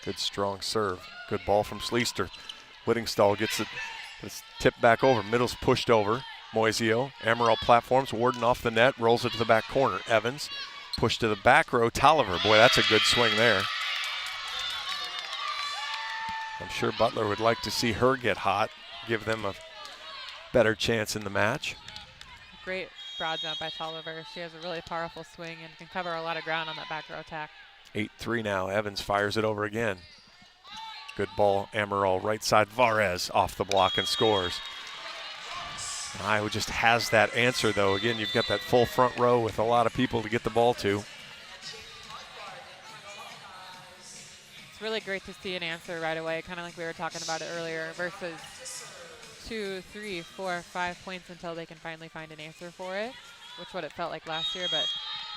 Good strong serve. Good ball from Schleister. Whittingstall gets it. It's tipped back over. Middle's pushed over. Moisio. Amaral platforms. Warden off the net. Rolls it to the back corner. Evans. Pushed to the back row. Tolliver. Boy, that's a good swing there. I'm sure Butler would like to see her get hot. Give them a better chance in the match. Great broad jump by Tolliver. She has a really powerful swing and can cover a lot of ground on that back row attack. 8-3 now. Evans fires it over again. Good ball. Amaral right side. Vares off the block and scores. And Iowa just has that answer, though. Again, you've got that full front row with a lot of people to get the ball to. It's really great to see an answer right away, kind of like we were talking about it earlier, versus 2, 3, 4, 5 points until they can finally find an answer for it, which what it felt like last year. But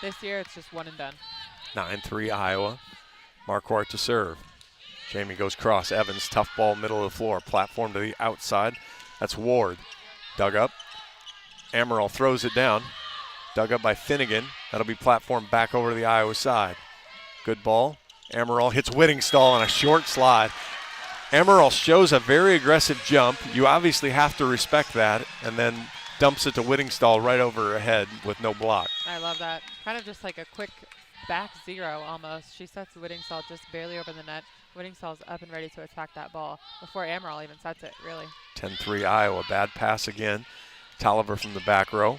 this year, it's just one and done. 9-3 Iowa. Marquardt to serve. Jamie goes cross. Evans, tough ball, middle of the floor. Platform to the outside. That's Ward. Dug up. Amaral throws it down. Dug up by Finnegan. That'll be platformed back over to the Iowa side. Good ball. Amaral hits Whittingstall on a short slide. Amaral shows a very aggressive jump. You obviously have to respect that, and then dumps it to Whittingstall right over her head with no block. I love that. Kind of just like a quick back zero almost. She sets Whittingstall just barely over the net. Whittingstall's up and ready to attack that ball before Amaral even sets it, really. 10-3 Iowa. Bad pass again. Tolliver from the back row.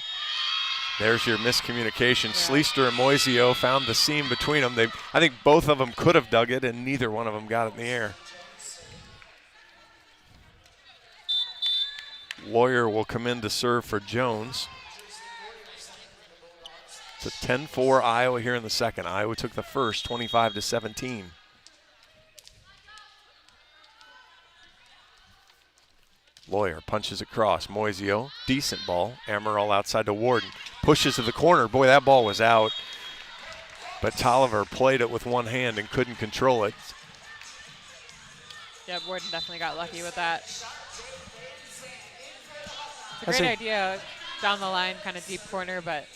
There's your miscommunication. Yeah. Schleister and Moisio found the seam between them. I think both of them could have dug it, and neither one of them got it in the air. Lawyer will come in to serve for Jones. It's a 10-4 Iowa here in the second. Iowa took the first, 25-17. Lawyer punches across. Moisio, decent ball. Amaral outside to Warden. Pushes to the corner. Boy, that ball was out. But Tolliver played it with one hand and couldn't control it. Yeah, Warden definitely got lucky with that. It's a great idea down the line, kind of deep corner, but.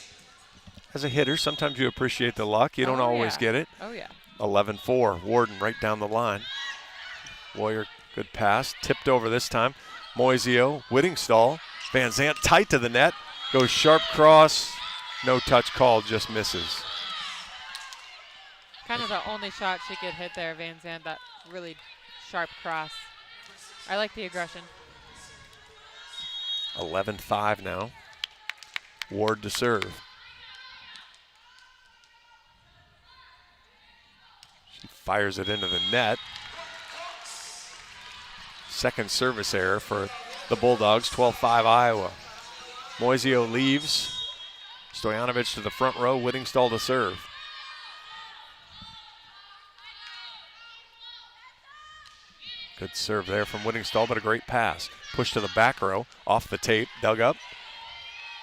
As a hitter, sometimes you appreciate the luck. You don't always get it. Oh, yeah. 11-4. Warden right down the line. Lawyer, good pass. Tipped over this time. Moisio, Whittingstall, Van Zandt tight to the net, goes sharp cross, no touch called, just misses. Kind of the only shot she could hit there, Van Zandt, that really sharp cross. I like the aggression. 11-5 now. Ward to serve. She fires it into the net. Second service error for the Bulldogs, 12-5 Iowa. Moisio leaves. Stojanovic to the front row, Whittingstall to serve. Good serve there from Whittingstall, but a great pass. Push to the back row, off the tape, dug up.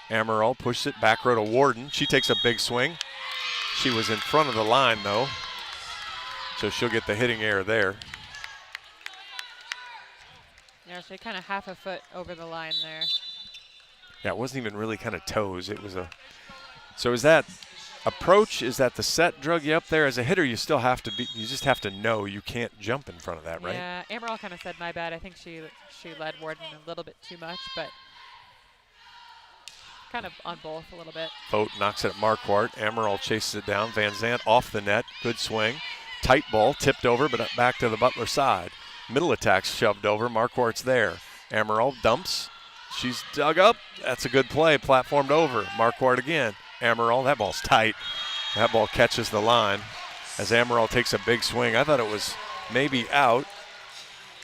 Amaral pushes it back row to Warden. She takes a big swing. She was in front of the line, though, so she'll get the hitting error there. Yeah, she kind of half a foot over the line there. Yeah, it wasn't even really kind of toes. It was a. So is that approach? Is that the set drug you up there? As a hitter, you still have to be. You just have to know you can't jump in front of that, right? Yeah, Amaral kind of said my bad. I think she led Warden a little bit too much, but kind of on both a little bit. Vogt knocks it at Marquardt. Amaral chases it down. Van Zandt off the net. Good swing. Tight ball, tipped over, but back to the Butler side. Middle attack's shoved over. Marquardt's there. Amaral dumps. She's dug up. That's a good play. Platformed over. Marquardt again. Amaral, that ball's tight. That ball catches the line as Amaral takes a big swing. I thought it was maybe out,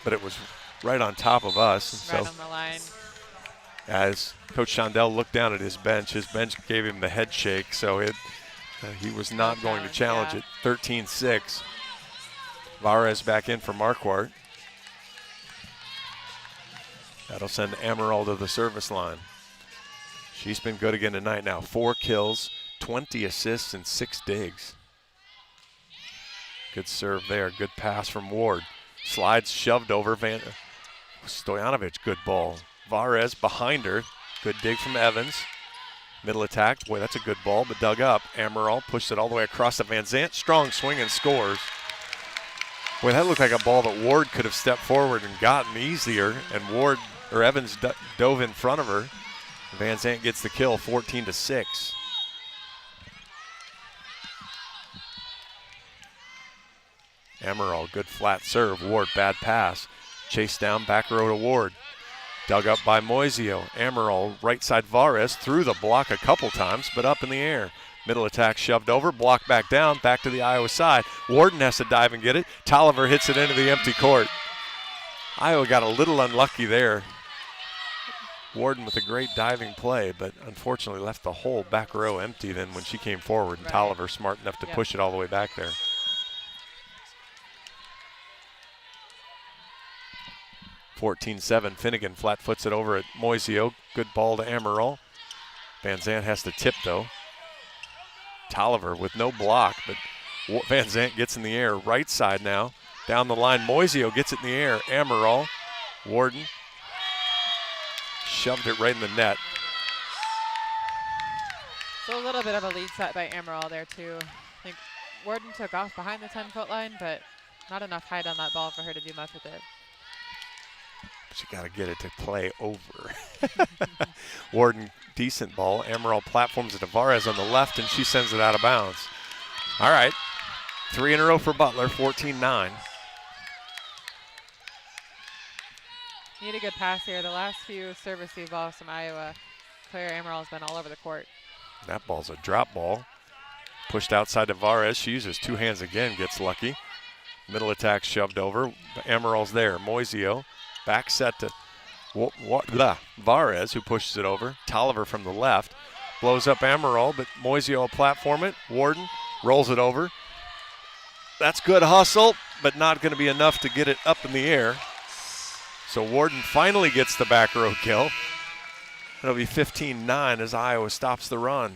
but it was right on top of us. Right on the line. As Coach Shondell looked down at his bench gave him the head shake, so he was not going to challenge it. 13-6. Vares back in for Marquardt. That'll send Amaral to the service line. She's been good again tonight now. 4 kills, 20 assists, and 6 digs. Good serve there. Good pass from Ward. Slides shoved over. Stojanovic, good ball. Vares behind her. Good dig from Evans. Middle attack. Boy, that's a good ball, but dug up. Amaral pushed it all the way across to Van Zandt. Strong swing and scores. Boy, that looked like a ball that Ward could have stepped forward and gotten easier, and Evans dove in front of her. Van Zandt gets the kill, 14-6. Amaral, good flat serve. Ward, bad pass. Chase down, back row to Ward. Dug up by Moisio. Amaral, right side Vares, through the block a couple times, but up in the air. Middle attack shoved over, block back down, back to the Iowa side. Warden has to dive and get it. Tolliver hits it into the empty court. Iowa got a little unlucky there. Warden with a great diving play, but unfortunately left the whole back row empty then when she came forward, and Tolliver smart enough to push it all the way back there. (14-7). Finnegan flat foots it over at Moisio. Good ball to Amaral. Van Zandt has to tip though. Tolliver with no block, but Van Zandt gets in the air. Right side now. Down the line, Moisio gets it in the air. Amaral, Warden, shoved it right in the net. So a little bit of a lead set by Amaral there too. I think Warden took off behind the 10-foot line, but not enough height on that ball for her to do much with it. She got to get it to play over. Warden, decent ball. Amaral platforms it to Vares on the left, and she sends it out of bounds. All right, 3 in a row for Butler, 14-9. Need a good pass here. The last few service balls from Iowa, Claire Amaral has been all over the court. That ball's a drop ball. Pushed outside to Vares. She uses 2 hands again, gets lucky. Middle attack shoved over. Amaral's there. Moisio. Back set to Vares, who pushes it over. Tolliver from the left. Blows up Amaral, but Moisio will platform it. Warden rolls it over. That's good hustle, but not going to be enough to get it up in the air. So Warden finally gets the back row kill. It'll be 15-9 as Iowa stops the run.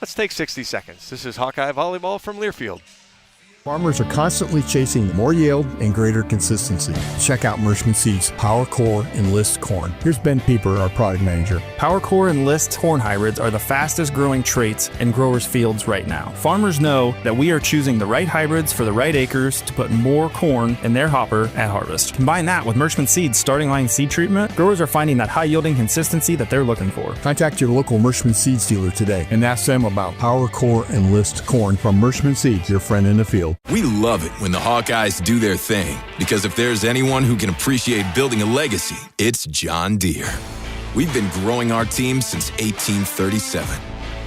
Let's take 60 seconds. This is Hawkeye Volleyball from Learfield. Farmers are constantly chasing more yield and greater consistency. Check out Mershman Seeds Power Core Enlist Corn. Here's Ben Pieper, our product manager. Power Core Enlist corn hybrids are the fastest growing traits in growers' fields right now. Farmers know that we are choosing the right hybrids for the right acres to put more corn in their hopper at harvest. Combine that with Mershman Seeds starting line seed treatment, growers are finding that high yielding consistency that they're looking for. Contact your local Mershman Seeds dealer today and ask them about Power Core Enlist Corn from Mershman Seeds, your friend in the field. We love it when the Hawkeyes do their thing, because if there's anyone who can appreciate building a legacy, it's John Deere. We've been growing our team since 1837,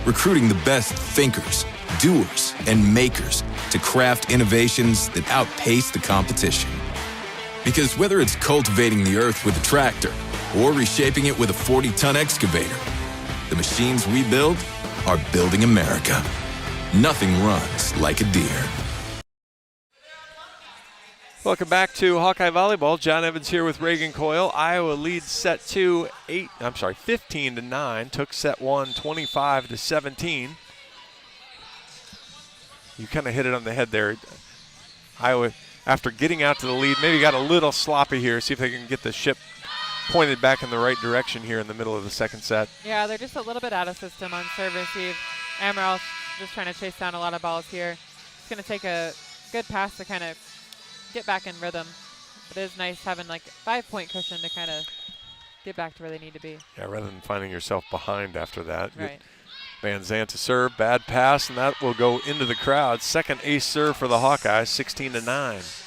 recruiting the best thinkers, doers, and makers to craft innovations that outpace the competition. Because whether it's cultivating the earth with a tractor or reshaping it with a 40-ton excavator, the machines we build are building America. Nothing runs like a Deere. Welcome back to Hawkeye Volleyball. John Evans here with Reagan Coyle. Iowa leads set 2 15-9. Took set 1 25-17. You kind of hit it on the head there. Iowa, after getting out to the lead, maybe got a little sloppy here. See if they can get the ship pointed back in the right direction here in the middle of the second set. Yeah, they're just a little bit out of system on serve receive. Amaral's just trying to chase down a lot of balls here. It's going to take a good pass to kind of get back in rhythm. It is nice having like a 5-point cushion to kind of get back to where they need to be. Yeah, rather than finding yourself behind after that. Right. Van Zandt to serve, bad pass, and that will go into the crowd. Second ace serve for the Hawkeyes, 16-9.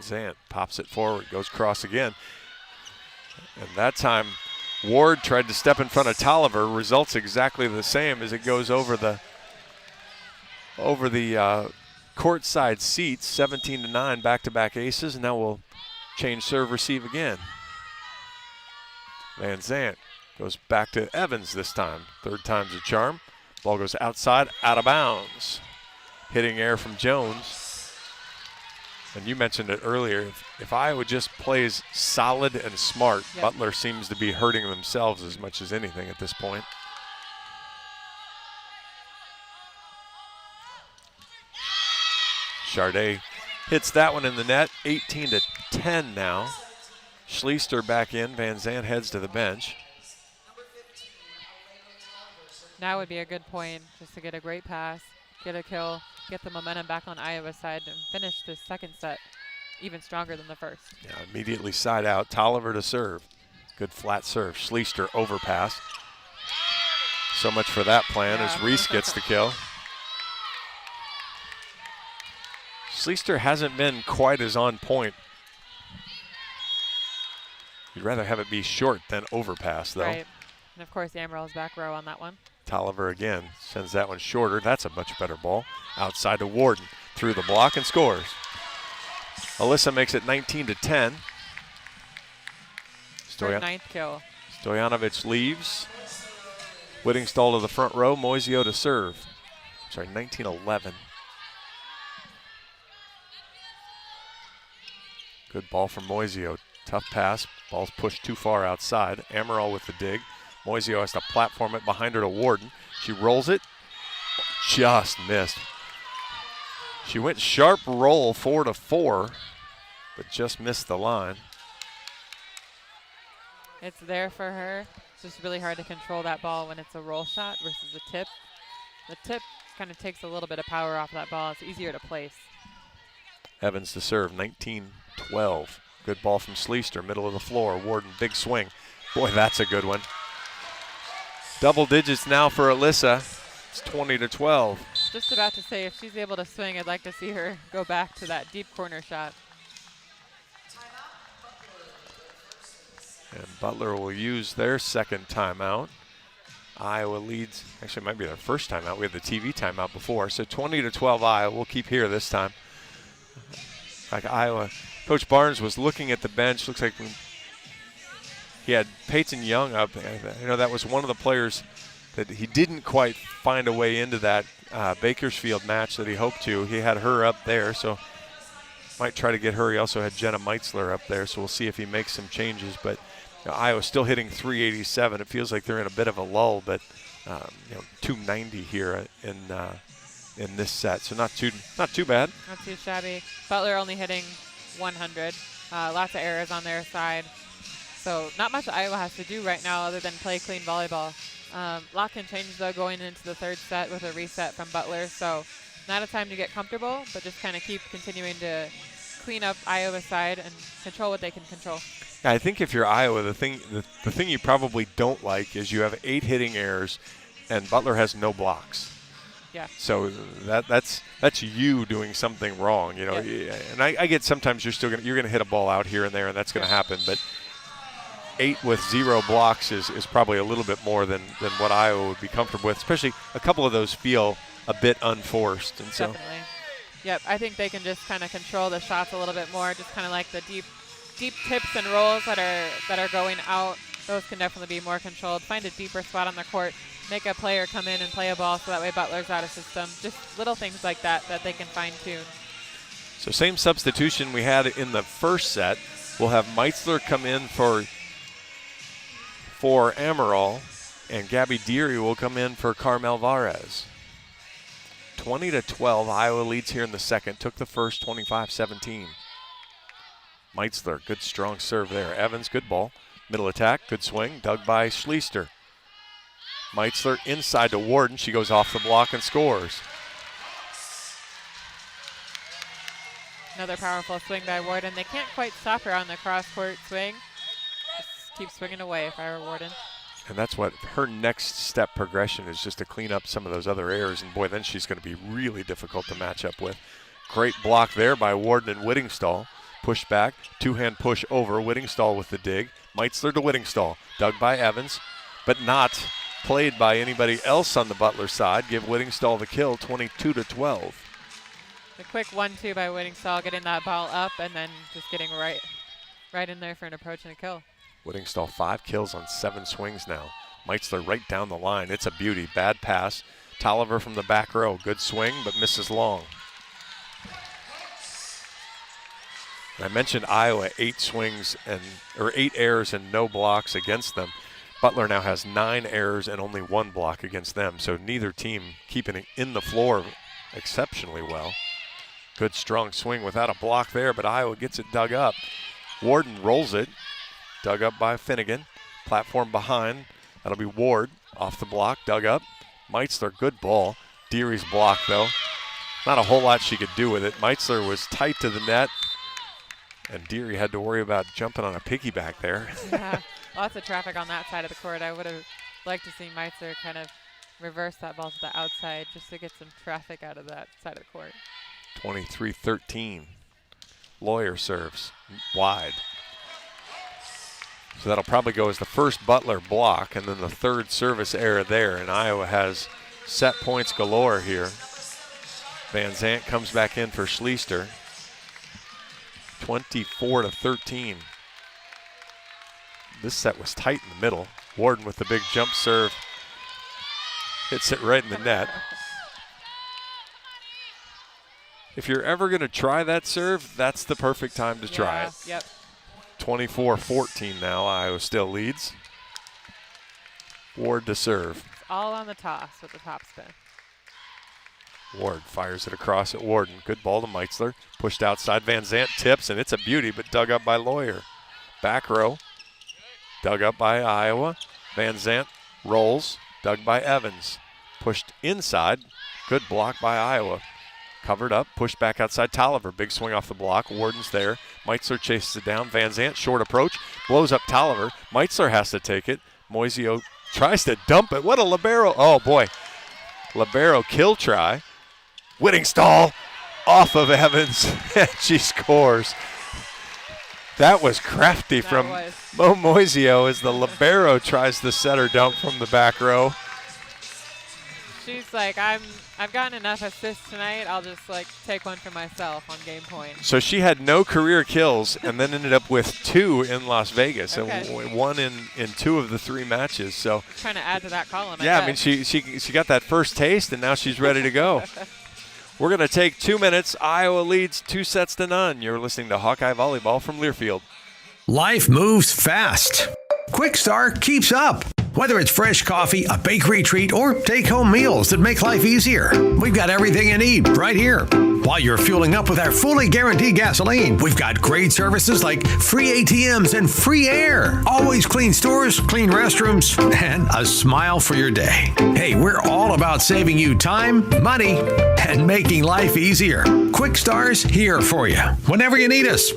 Zandt pops it forward, goes cross again. And that time, Ward tried to step in front of Tolliver. Results exactly the same as it goes over the courtside seats. 17-9, back-to-back aces. And now we'll change serve receive again. Van Zandt goes back to Evans this time. Third time's a charm. Ball goes outside, out of bounds. Hitting air from Jones. And you mentioned it earlier. If Iowa just plays solid and smart, yep. Butler seems to be hurting themselves as much as anything at this point. Charday hits that one in the net. 18-10 now. Schleister back in. Van Zandt heads to the bench. Now would be a good point just to get a great pass, get a kill, get the momentum back on Iowa's side, and finish this second set even stronger than the first. Yeah, immediately side out. Tolliver to serve. Good flat serve. Schleister overpass. So much for that plan as Reese gets the kill. Schleister hasn't been quite as on point. You'd rather have it be short than overpass, though. Right. And, of course, Amaril's back row on that one. Tolliver again sends that one shorter. That's a much better ball. Outside to Warden. Through the block and scores. Alyssa makes it 19-10. Her ninth kill. Stojanovic leaves. Whittingstall to the front row. Moisio to serve. Sorry, 19-11. Good ball from Moisio. Tough pass. Ball's pushed too far outside. Amaral with the dig. Moisio has to platform it behind her to Warden. She rolls it. Just missed. She went sharp roll 4-4, but just missed the line. It's there for her. It's just really hard to control that ball when it's a roll shot versus a tip. The tip kind of takes a little bit of power off that ball. It's easier to place. Evans to serve, 19-12. Good ball from Schleister, middle of the floor. Warden, big swing. Boy, that's a good one. Double digits now for Alyssa. It's 20-12. Just about to say, if she's able to swing, I'd like to see her go back to that deep corner shot. And Butler will use their second timeout. Iowa leads, actually it might be their first timeout. We had the TV timeout before. So 20-12 Iowa. We'll keep here this time. Like Iowa, Coach Barnes was looking at the bench. Looks like he had Peyton Young up. You know, that was one of the players that he didn't quite find a way into that Bakersfield match that he hoped to. He had her up there, so might try to get her. He also had Jenna Meitzler up there, so we'll see if he makes some changes. But you know, Iowa's still hitting 387. It feels like they're in a bit of a lull, but 290 here in this set, so not too bad. Not too shabby. Butler only hitting 100. Lots of errors on their side. So not much Iowa has to do right now other than play clean volleyball. Lot can change, though, going into the third set with a reset from Butler. So not a time to get comfortable, but just kind of keep continuing to clean up Iowa's side and control what they can control. Yeah, I think if you're Iowa, the thing you probably don't like is you have 8 hitting errors and Butler has no blocks. Yeah. So that's you doing something wrong, you know. Yeah. And I get sometimes you're gonna hit a ball out here and there, and that's gonna happen. But 8 with 0 blocks is probably a little bit more than what Iowa would be comfortable with. Especially a couple of those feel a bit unforced, and so. Definitely. Yep. I think they can just kind of control the shots a little bit more. Just kind of like the deep tips and rolls that are going out. Those can definitely be more controlled. Find a deeper spot on the court. Make a player come in and play a ball so that way Butler's out of system. Just little things like that they can fine-tune. So same substitution we had in the first set. We'll have Meitzler come in for Amaral, and Gabby Deary will come in for Carmel Varez. 20-12, Iowa leads here in the second. Took the first, 25-17. Meitzler, good strong serve there. Evans, good ball. Middle attack, good swing, dug by Schleister. Meitzler inside to Warden. She goes off the block and scores. Another powerful swing by Warden. They can't quite stop her on the cross-court swing. Just keep swinging away if I were Warden. And that's what her next step progression is, just to clean up some of those other errors. And boy, then she's going to be really difficult to match up with. Great block there by Warden and Whittingstall. push back, two-hand push over. Whittingstall with the dig. Meitzler to Whittingstall. Dug by Evans, but not played by anybody else on the Butler side. Give Whittingstall the kill, 22-12. The quick 1-2 by Whittingstall, getting that ball up and then just getting right in there for an approach and a kill. Whittingstall 5 kills on 7 swings now. Meitzler right down the line. It's a beauty. Bad pass. Tolliver from the back row. Good swing, but misses long. And I mentioned Iowa 8 errors and no blocks against them. Butler now has 9 errors and only 1 block against them, so neither team keeping it in the floor exceptionally well. Good strong swing without a block there, but Iowa gets it dug up. Warden rolls it, dug up by Finnegan. Platform behind, that'll be Ward off the block, dug up. Meitzler, good ball. Deary's block though. Not a whole lot she could do with it. Meitzler was tight to the net, and Deary had to worry about jumping on a piggyback there. Yeah, lots of traffic on that side of the court. I would have liked to see Meitzler kind of reverse that ball to the outside just to get some traffic out of that side of the court. 23-13. Lawyer serves wide. So that'll probably go as the first Butler block and then the third service error there, and Iowa has set points galore here. Van Zant comes back in for Schleister. 24-13. This set was tight in the middle. Warden with the big jump serve. Hits it right in the net. If you're ever going to try that serve, that's the perfect time to try it. Yep. 24-14 now. Iowa still leads. Ward to serve. It's all on the toss with the top spin. Ward fires it across at Warden. Good ball to Meitzler. Pushed outside. Van Zant tips, and it's a beauty, but dug up by Lawyer. Back row. Dug up by Iowa. Van Zant rolls. Dug by Evans. Pushed inside. Good block by Iowa. Covered up, pushed back outside. Tolliver, big swing off the block. Warden's there. Meitzler chases it down. Van Zant, short approach, blows up Tolliver. Meitzler has to take it. Moisio tries to dump it. What a libero. Oh, boy. Libero kill try. Whittingstall off of Evans, and she scores. That was crafty from Mo Moisio as the libero tries the setter dump from the back row. She's like, I've gotten enough assists tonight. I'll just take one for myself on game point. So she had no career kills and then ended up with 2 in Las Vegas, okay. and 1 in 2 of the 3 matches. So trying to add to that column. Yeah, I mean she got that first taste and now she's ready to go. We're going to take 2 minutes. Iowa leads 2-0. You're listening to Hawkeye Volleyball from Learfield. Life moves fast. Kwik Star keeps up. Whether it's fresh coffee, a bakery treat, or take-home meals that make life easier, we've got everything you need right here. While you're fueling up with our fully guaranteed gasoline, we've got great services like free ATMs and free air, always clean stores, clean restrooms, and a smile for your day. Hey, we're all about saving you time, money, and making life easier. Kwik Star's here for you. Whenever you need us,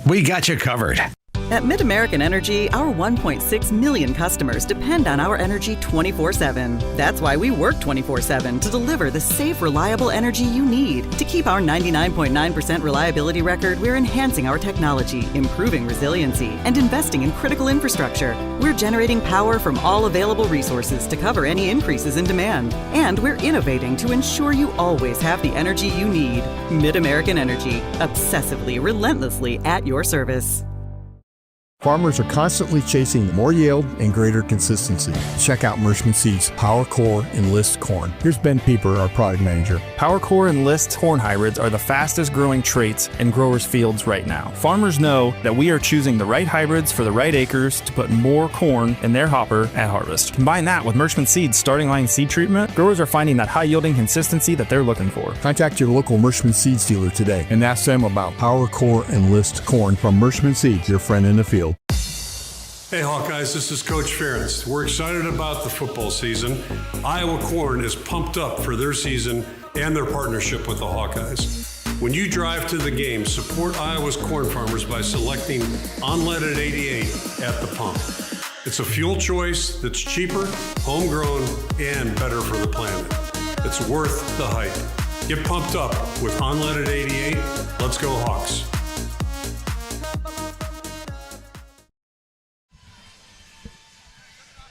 we got you covered. At MidAmerican Energy, our 1.6 million customers depend on our energy 24/7. That's why we work 24/7 to deliver the safe, reliable energy you need. To keep our 99.9% reliability record, we're enhancing our technology, improving resiliency, and investing in critical infrastructure. We're generating power from all available resources to cover any increases in demand. And we're innovating to ensure you always have the energy you need. MidAmerican Energy, obsessively, relentlessly at your service. Farmers are constantly chasing more yield and greater consistency. Check out Mershman Seeds Power Core Enlist Corn. Here's Ben Pieper, our product manager. Power Core Enlist corn hybrids are the fastest growing traits in growers' fields right now. Farmers know that we are choosing the right hybrids for the right acres to put more corn in their hopper at harvest. Combine that with Mershman Seeds starting line seed treatment, growers are finding that high yielding consistency that they're looking for. Contact your local Mershman Seeds dealer today and ask them about Power Core Enlist Corn from Mershman Seeds, your friend in the field. Hey Hawkeyes, this is Coach Ferentz. We're excited about the football season. Iowa Corn is pumped up for their season and their partnership with the Hawkeyes. When you drive to the game, support Iowa's corn farmers by selecting unleaded 88 at the pump. It's a fuel choice that's cheaper, homegrown, and better for the planet. It's worth the hype. Get pumped up with unleaded 88. Let's go Hawks.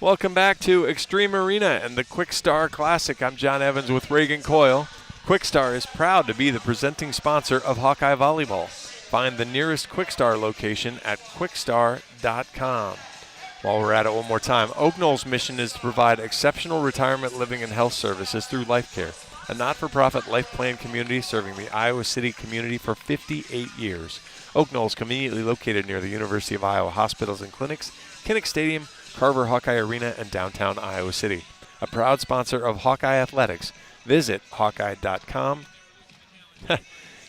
Welcome back to Extreme Arena and the Kwik Star Classic. I'm John Evans with Reagan Coyle. Kwik Star is proud to be the presenting sponsor of Hawkeye Volleyball. Find the nearest Kwik Star location at kwikstar.com. While we're at it one more time, Oak Knoll's mission is to provide exceptional retirement living and health services through Life Care, a not-for-profit life plan community serving the Iowa City community for 58 years. Oak Knoll is conveniently located near the University of Iowa hospitals and clinics, Kinnick Stadium, Carver Hawkeye Arena, and downtown Iowa City. A proud sponsor of Hawkeye Athletics. Visit hawkeye.com.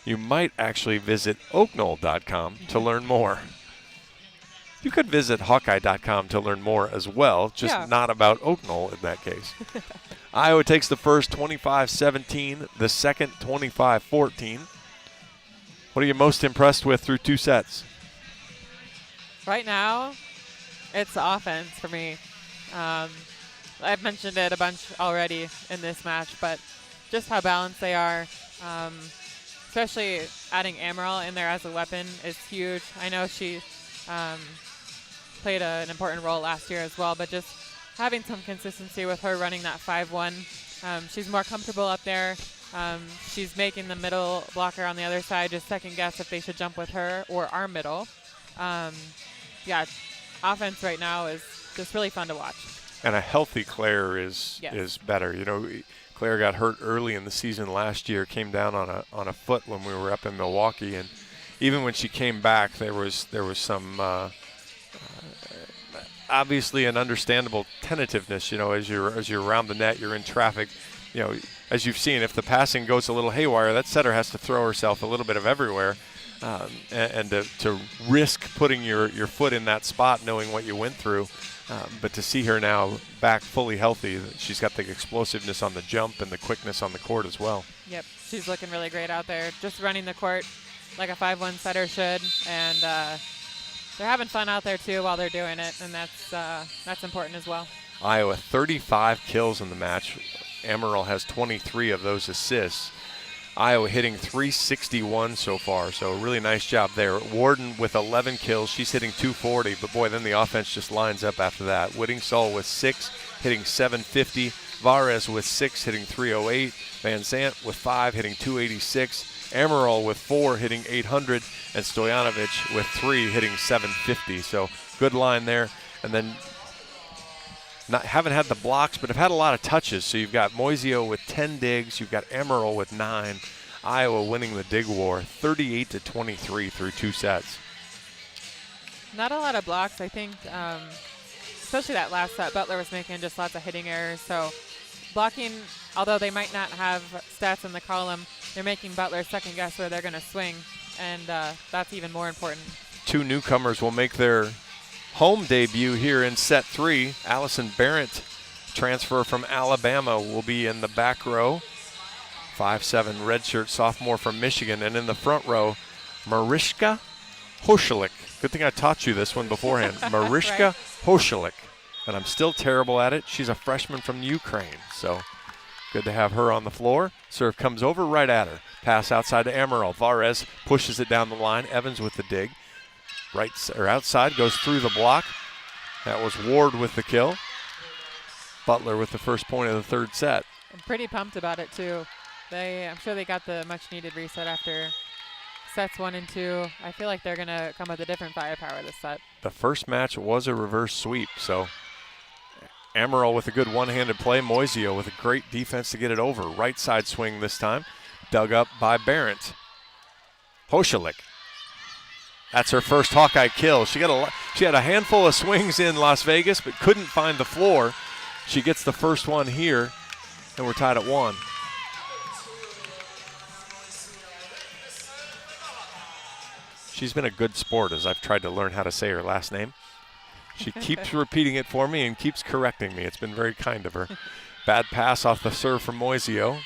You might actually visit oakknoll.com to learn more. You could visit hawkeye.com to learn more as well, just not about Oak Knoll in that case. Iowa takes the first 25-17, the second 25-14. What are you most impressed with through 2 sets? Right now, it's offense for me. I've mentioned it a bunch already in this match, but just how balanced they are, especially adding Amaral in there as a weapon is huge. I know she played an important role last year as well, but just having some consistency with her running that 5-1. She's more comfortable up there. She's making the middle blocker on the other side just second guess if they should jump with her or our middle. Offense right now is just really fun to watch. And a healthy Claire is better. You know, Claire got hurt early in the season last year, came down on a foot when we were up in Milwaukee, and even when she came back, there was some obviously an understandable tentativeness. You know, as you're around the net, you're in traffic. You know, as you've seen, if the passing goes a little haywire, that setter has to throw herself a little bit of everywhere. And to risk putting your foot in that spot knowing what you went through. But to see her now back fully healthy, she's got the explosiveness on the jump and the quickness on the court as well. Yep, she's looking really great out there. Just running the court like a 5-1 setter should. And they're having fun out there, too, while they're doing it. And that's important as well. Iowa, 35 kills in the match. Amaral has 23 of those assists. Iowa hitting 361 so far, so a really nice job there. Warden with 11 kills. She's hitting 240, but boy, then the offense just lines up after that. Whittingstall with 6, hitting 750. Vares with 6, hitting 308. Van Zant with 5, hitting 286. Amaral with 4, hitting 800. And Stojanovic with 3, hitting 750. So good line there. And then haven't had the blocks, but have had a lot of touches. So you've got Moisio with 10 digs. You've got Amaral with 9. Iowa winning the dig war, 38-23 through 2 sets. Not a lot of blocks, I think, especially that last set. Butler was making just lots of hitting errors. So blocking, although they might not have stats in the column, they're making Butler second guess where they're going to swing, and that's even more important. 2 newcomers will make their home debut here in set 3. Allison Barrett, transfer from Alabama, will be in the back row. 5'7" redshirt sophomore from Michigan. And in the front row, Mariska Hoshalik. Good thing I taught you this one beforehand. Mariska right. Hoshalik. And I'm still terrible at it. She's a freshman from Ukraine. So good to have her on the floor. Serve comes over right at her. Pass outside to Amaral. Vares pushes it down the line. Evans with the dig. Right or outside, goes through the block. That was Ward with the kill. Butler with the first point of the third set. I'm pretty pumped about it too. I'm sure they got the much needed reset after sets 1 and 2. I feel like they're gonna come with a different firepower this set. The first match was a reverse sweep, so Amaral with a good one-handed play. Moisio with a great defense to get it over. Right side swing this time. Dug up by Barrett. Hoshalik. That's her first Hawkeye kill. She had a handful of swings in Las Vegas, but couldn't find the floor. She gets the first one here, and we're tied at 1. She's been a good sport as I've tried to learn how to say her last name. She keeps repeating it for me and keeps correcting me. It's been very kind of her. Bad pass off the serve from Moisio.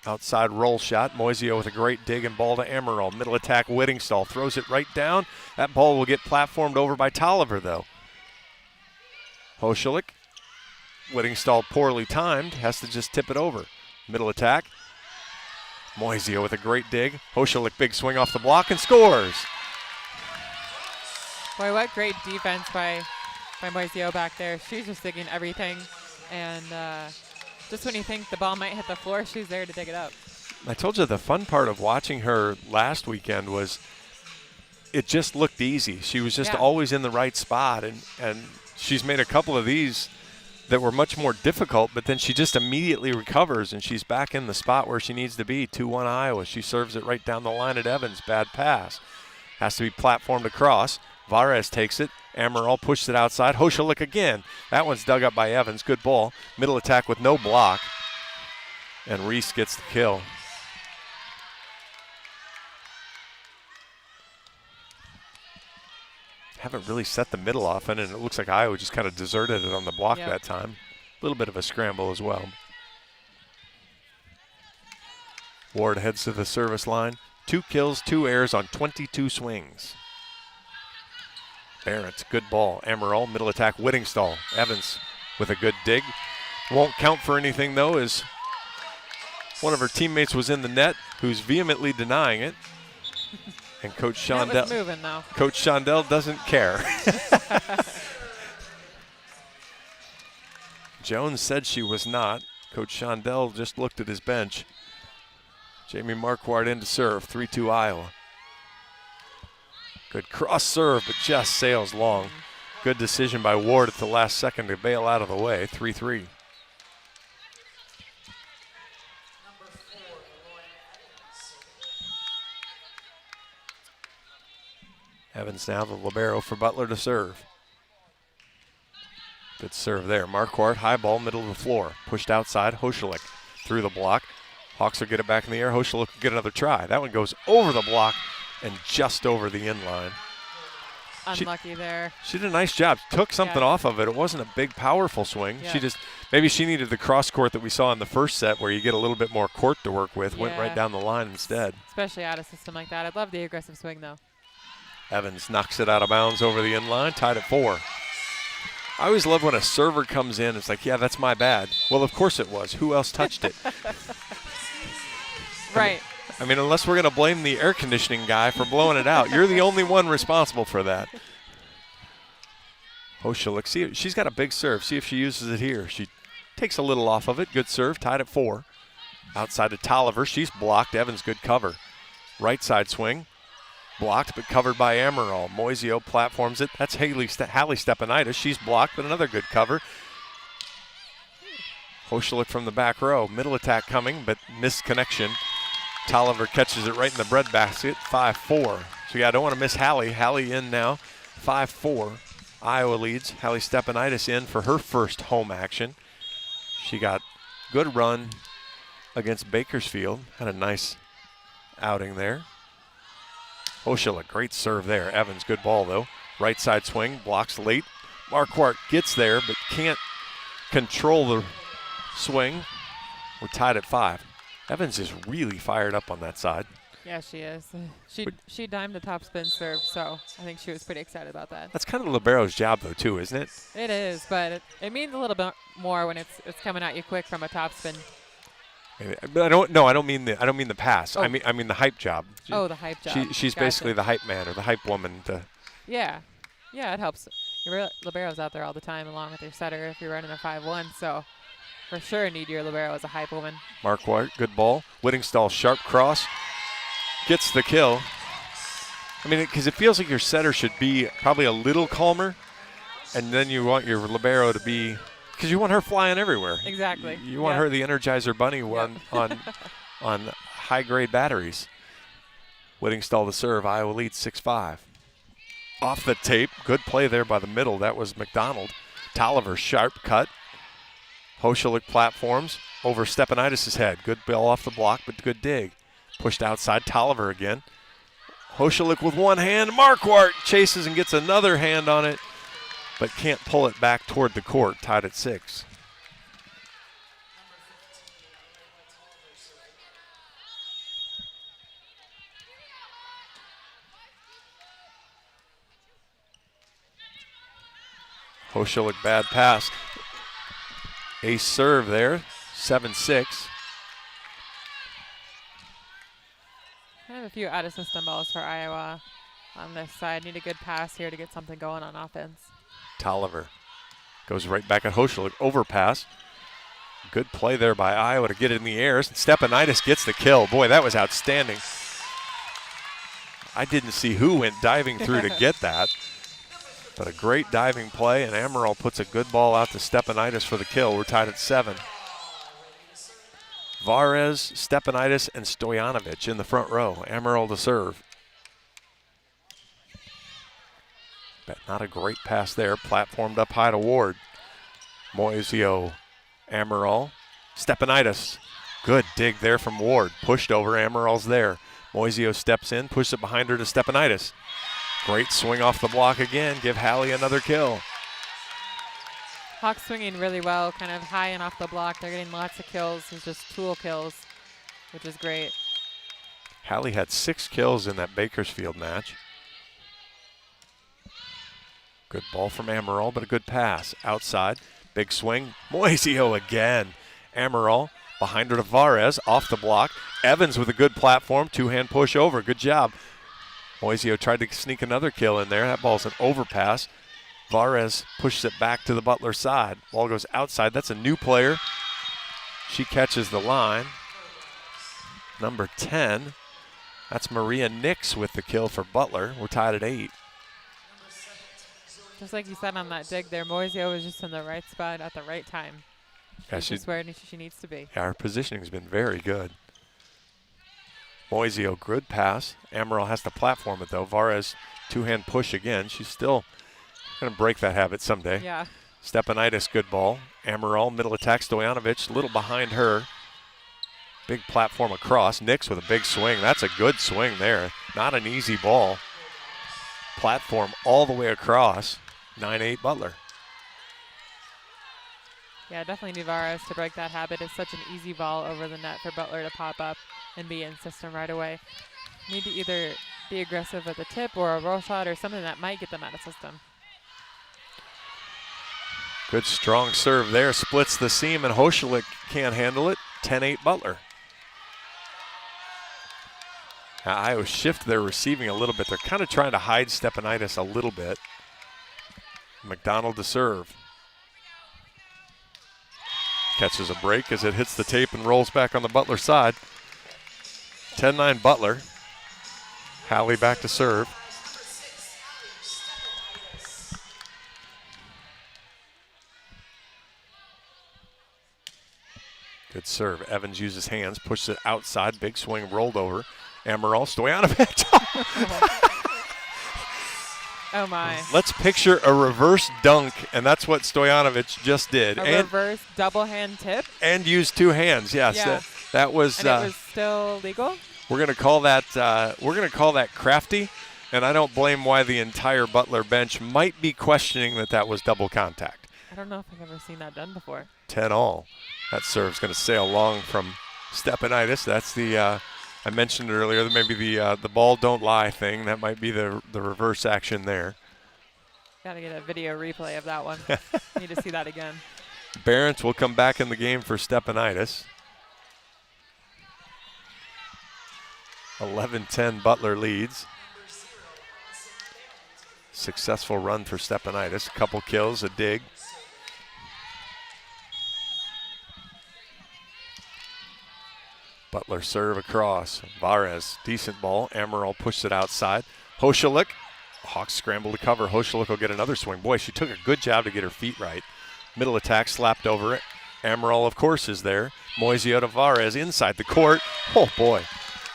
Outside roll shot. Moisio with a great dig and ball to Amaral. Middle attack, Whittingstall throws it right down. That ball will get platformed over by Tolliver, though. Hoshalik. Whittingstall poorly timed. Has to just tip it over. Middle attack. Moisio with a great dig. Hoshalik, big swing off the block and scores. Boy, what great defense by by Moisio back there. She's just digging everything. And just when you think the ball might hit the floor, she's there to dig it up. I told you the fun part of watching her last weekend was it just looked easy. She was just always in the right spot, and she's made a couple of these that were much more difficult, but then she just immediately recovers, and she's back in the spot where she needs to be. 2-1 Iowa. She serves it right down the line at Evans. Bad pass. Has to be platformed across. Varez takes it. Amaral pushes it outside. Hoshalik again. That one's dug up by Evans. Good ball. Middle attack with no block. And Reese gets the kill. Haven't really set the middle often, and it looks like Iowa just kind of deserted it on the block that time. A little bit of a scramble as well. Ward heads to the service line. 2 kills, 2 errors on 22 swings. Barrett, good ball. Amaral, middle attack, Whittingstall. Evans with a good dig. Won't count for anything, though, as one of her teammates was in the net, who's vehemently denying it. And Coach Shondell, moving, though. Coach Shondell doesn't care. Jones said she was not. Coach Shondell just looked at his bench. Jamie Marquardt in to serve, 3-2 Iowa. Good cross serve, but just sails long. Good decision by Ward at the last second to bail out of the way, 3-3. Evans now the libero for Butler to serve. Good serve there. Marquardt, high ball, middle of the floor. Pushed outside, Hoshalik through the block. Hawks will get it back in the air. Hoshalik will get another try. That one goes over the block and just over the in line. Unlucky there. She did a nice job. Took something off of it. It wasn't a big, powerful swing. Yeah. She just, maybe she needed the cross court that we saw in the first set where you get a little bit more court to work with. Went right down the line instead. Especially out of system like that. I'd love the aggressive swing, though. Evans knocks it out of bounds over the in line, tied at 4. I always love when a server comes in. It's like, yeah, that's my bad. Well, of course it was. Who else touched it? Right. I mean, unless we're going to blame the air conditioning guy for blowing it out. You're the only one responsible for that. Hoshalik, see, she's got a big serve. See if she uses it here. She takes a little off of it. Good serve, tied at 4. Outside to Tolliver. She's blocked. Evans, good cover. Right side swing. Blocked, but covered by Amaral. Moisio platforms it. That's Hallie Stepanaitis. She's blocked, but another good cover. Hoshalik from the back row. Middle attack coming, but missed connection. Tolliver catches it right in the breadbasket. 5-4. So, yeah, I don't want to miss Hallie. Hallie in now. 5-4. Iowa leads. Hallie Stepanaitis in for her first home action. She got good run against Bakersfield. Had a nice outing there. Hoshalik, great serve there. Evans, good ball, though. Right side swing, blocks late. Marquardt gets there, but can't control the swing. We're tied at 5. Evans is really fired up on that side. Yeah, she is. She dimed the top spin serve, so I think she was pretty excited about that. That's kind of libero's job, though, too, isn't it? It is, but it means a little bit more when it's coming at you quick from a top spin. But I don't mean the pass. Oh. I mean the hype job. The hype job. She's basically the hype man or the hype woman. Yeah, it helps. Your libero's out there all the time, along with your setter if you're running a 5-1. So for sure, need your libero as a hype woman. Marquardt, good ball. Whittingstall, sharp cross, gets the kill. I mean, because it feels like your setter should be probably a little calmer, and then you want your libero to be. Because you want her flying everywhere. Exactly. You want her the Energizer Bunny on high-grade batteries. Whittingstall to serve. Iowa leads 6-5. Off the tape. Good play there by the middle. That was McDonald. Tolliver, sharp cut. Hoshalik platforms over Stepanaitis' head. Good ball off the block, but good dig. Pushed outside. Tolliver again. Hoshalik with one hand. Marquardt chases and gets another hand on it, but can't pull it back toward the court, tied at 6. Hoshalik, bad pass. Ace serve there, 7-6. I have a few out-of-system balls for Iowa on this side. Need a good pass here to get something going on offense. Tolliver goes right back at Hoschlik. Overpass. Good play there by Iowa to get it in the air. Stepanidis gets the kill. Boy, that was outstanding. I didn't see who went diving through to get that. But a great diving play, and Amaral puts a good ball out to Stepanidis for the kill. We're tied at 7. Varez, Stepanidis, and Stojanovic in the front row. Amaral to serve. But not a great pass there. Platformed up high to Ward. Moisio, Amaral, Stepanidis. Good dig there from Ward. Pushed over, Amaral's there. Moisio steps in, pushes it behind her to Stepanidis. Great swing off the block again. Give Hallie another kill. Hawks swinging really well, kind of high and off the block. They're getting lots of kills. It's just tool kills, which is great. Hallie had 6 kills in that Bakersfield match. Good ball from Amaral, but a good pass. Outside, big swing. Moisio again. Amaral behind her to Varez, off the block. Evans with a good platform, 2-hand push over. Good job. Moisio tried to sneak another kill in there. That ball's an overpass. Varez pushes it back to the Butler side. Ball goes outside. That's a new player. She catches the line. Number 10. That's Maria Nix with the kill for Butler. We're tied at 8. Just like you said on that dig there, Moisio was just in the right spot at the right time. Yeah, She's just where she needs to be. Yeah, her positioning has been very good. Moisio, good pass. Amaral has to platform it, though. Varez, 2-hand push again. She's still going to break that habit someday. Yeah. Stepanidis, good ball. Amaral, middle attack. Stojanovic, a little behind her. Big platform across. Nix with a big swing. That's a good swing there. Not an easy ball. Platform all the way across. 9-8 Butler. Yeah, definitely need Varez to break that habit. It's such an easy ball over the net for Butler to pop up and be in system right away. Need to either be aggressive at the tip or a roll shot or something that might get them out of system. Good strong serve there. Splits the seam, and Hoschlik can't handle it. 10-8 Butler. Now Iowa shift their receiving a little bit. They're kind of trying to hide Stepanidis a little bit. McDonald to serve. Catches a break as it hits the tape and rolls back on the Butler side. 10-9 Butler. Hallie back to serve. Good serve. Evans uses hands, pushes it outside. Big swing, rolled over. Amaral, Stojanovic. Oh, my. Let's picture a reverse dunk, and that's what Stojanovic just did. A reverse double hand tip? And used 2 hands, yes. Yeah. That was. And it was still legal? We're going to call that crafty, and I don't blame why the entire Butler bench might be questioning that was double contact. I don't know if I've ever seen that done before. 10-all. That serve's going to sail long from Stepanidis. That's the I mentioned earlier, maybe the ball don't lie thing. That might be the reverse action there. Got to get a video replay of that one. Need to see that again. Barents will come back in the game for Stepanidis. 11-10 Butler leads. Successful run for Stepanidis. A couple kills, a dig. Butler serve across. Varez, decent ball. Amaral pushes it outside. Hoschlik. Hawks scramble to cover. Hoschlik will get another swing. Boy, she took a good job to get her feet right. Middle attack slapped over it. Amaral, of course, is there. Moisio to Varez inside the court. Oh, boy.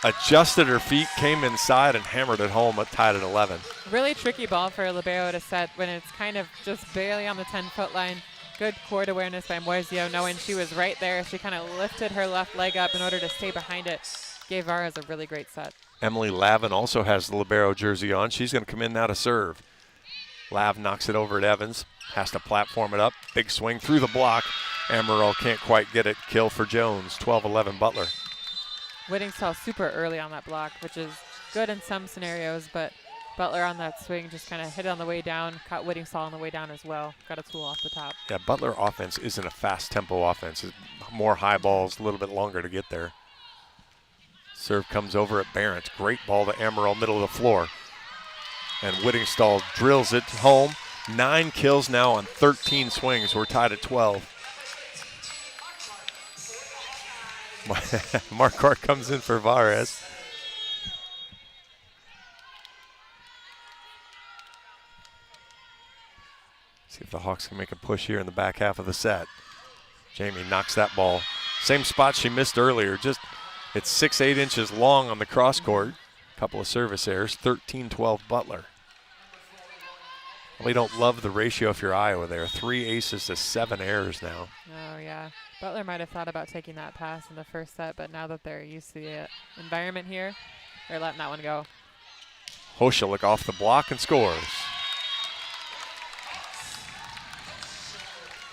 Adjusted her feet, came inside, and hammered it home, tied at 11. Really tricky ball for Libero to set when it's kind of just barely on the 10-foot line. Good court awareness by Moisio, knowing she was right there. She kind of lifted her left leg up in order to stay behind it. Gave Varez a really great set. Emily Lavin also has the Libero jersey on. She's going to come in now to serve. Lav knocks it over at Evans. Has to platform it up. Big swing through the block. Amaral can't quite get it. Kill for Jones. 12-11 Butler. Whittingstall super early on that block, which is good in some scenarios, but Butler on that swing just kind of hit it on the way down, caught Whittingstall on the way down as well. Got a tool off the top. Yeah, Butler offense isn't a fast tempo offense. It's more high balls, a little bit longer to get there. Serve comes over at Barents. Great ball to Amaral, middle of the floor. And Whittingstall drills it home. 9 kills now on 13 swings. We're tied at 12. Marquardt comes in for Varez. See if the Hawks can make a push here in the back half of the set. Jamie knocks that ball. Same spot she missed earlier. Just it's 6-8 inches long on the cross court. Couple of service errors. 13-12 Butler. We don't love the ratio if you're Iowa there. 3 aces to 7 errors now. Oh, yeah. Butler might have thought about taking that pass in the first set, but now that they're used to the environment here, they're letting that one go. Hoshelik off the block and scores.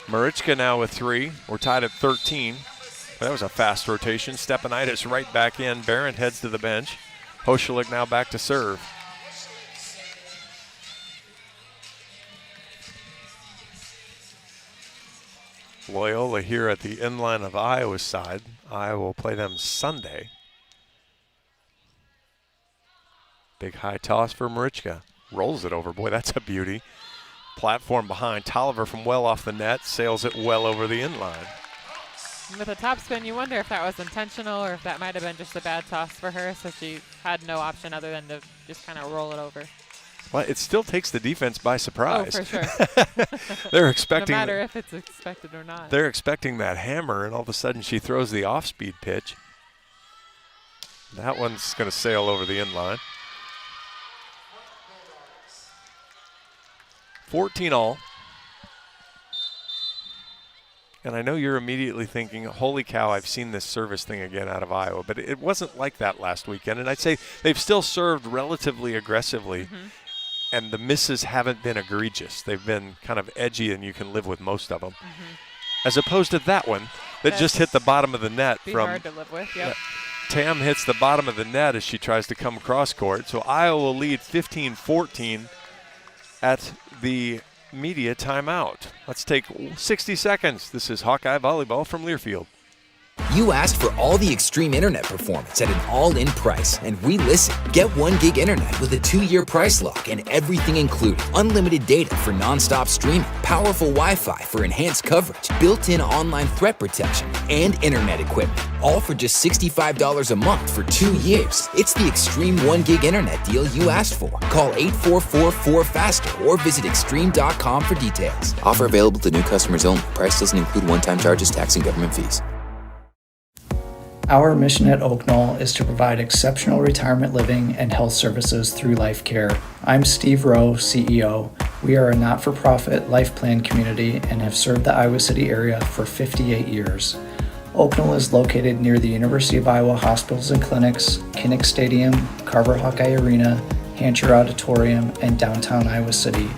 Marichka now with 3. We're tied at 13. That was a fast rotation. Stepanitis right back in. Barron heads to the bench. Hoshelik now back to serve. Loyola here at the inline of Iowa's side. Iowa will play them Sunday. Big high toss for Marichka. Rolls it over. Boy, that's a beauty. Platform behind. Tolliver from well off the net. Sails it well over the inline. With a topspin, you wonder if that was intentional or if that might have been just a bad toss for her, so she had no option other than to just kind of roll it over. Well, it still takes the defense by surprise. Oh, for sure. They're expecting. No matter if it's expected or not. They're expecting that hammer, and all of a sudden she throws the off-speed pitch. That one's going to sail over the inline. 14 all. And I know you're immediately thinking, holy cow, I've seen this service thing again out of Iowa. But it wasn't like that last weekend. And I'd say they've still served relatively aggressively. Mm-hmm. And the misses haven't been egregious. They've been kind of edgy, and you can live with most of them. Mm-hmm. As opposed to that one that just hit the bottom of the net. Hard to live with, yep. Tam hits the bottom of the net as she tries to come cross court. So Iowa will lead 15-14 at the media timeout. Let's take 60 seconds. This is Hawkeye Volleyball from Learfield. You asked for all the extreme internet performance at an all-in price, and we listened. Get 1 gig internet with a 2-year price lock and everything included. Unlimited data for non-stop streaming, powerful Wi-Fi for enhanced coverage, built-in online threat protection, and internet equipment. All for just $65 a month for 2 years. It's the extreme 1 gig internet deal you asked for. Call 844-4FASTER or visit extreme.com for details. Offer available to new customers only. Price doesn't include one-time charges, tax, and government fees. Our mission at Oak Knoll is to provide exceptional retirement living and health services through life care. I'm Steve Rowe, CEO. We are a not-for-profit life plan community and have served the Iowa City area for 58 years. Oak Knoll is located near the University of Iowa hospitals and clinics, Kinnick Stadium, Carver Hawkeye Arena, Hancher Auditorium, and downtown Iowa City.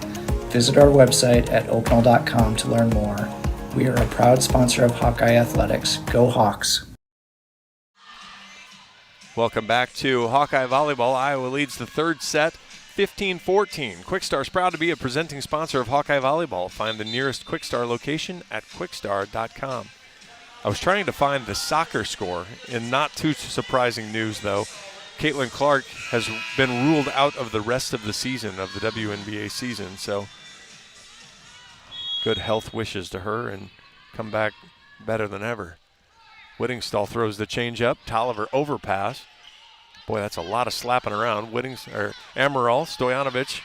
Visit our website at oakknoll.com to learn more. We are a proud sponsor of Hawkeye Athletics. Go Hawks! Welcome back to Hawkeye Volleyball. Iowa leads the third set, 15-14. Quickstar is proud to be a presenting sponsor of Hawkeye Volleyball. Find the nearest Quickstar location at quickstar.com. I was trying to find the soccer score. In not too surprising news, though, Caitlin Clark has been ruled out of the rest of the season, of the WNBA season. So good health wishes to her and come back better than ever. Whittingstall throws the changeup. Tolliver overpass. Boy, that's a lot of slapping around. Amaral, Stojanovic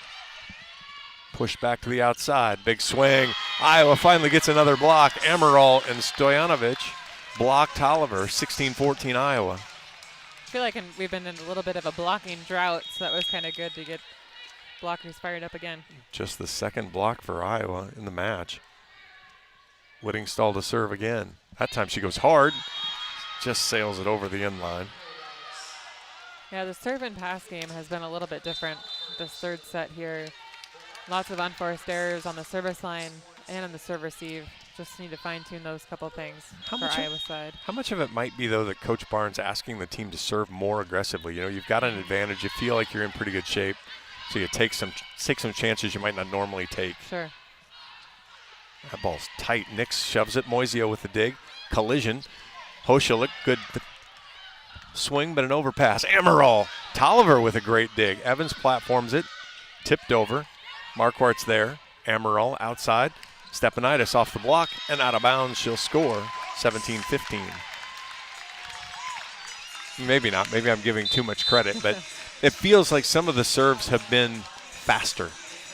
pushed back to the outside. Big swing. Iowa finally gets another block. Amaral and Stojanovic block Tolliver. 16-14 Iowa. I feel like we've been in a little bit of a blocking drought, so that was kind of good to get blockers fired up again. Just the second block for Iowa in the match. Whittingstall to serve again. That time she goes hard, just sails it over the inline. Yeah, the serve and pass game has been a little bit different this third set here. Lots of unforced errors on the service line and on the serve receive. Just need to fine-tune those couple things for Iowa's side. How much of it might be, though, that Coach Barnes asking the team to serve more aggressively? You know, you've got an advantage. You feel like you're in pretty good shape, so you take some chances you might not normally take. Sure. That ball's tight. Nix shoves it. Moisio with the dig. Collision. Hoshelik, good swing, but an overpass. Amaral. Tolliver with a great dig. Evans platforms it. Tipped over. Marquardt's there. Amaral outside. Stepanidis off the block and out of bounds. She'll score 17-15. Maybe not. Maybe I'm giving too much credit, but it feels like some of the serves have been faster.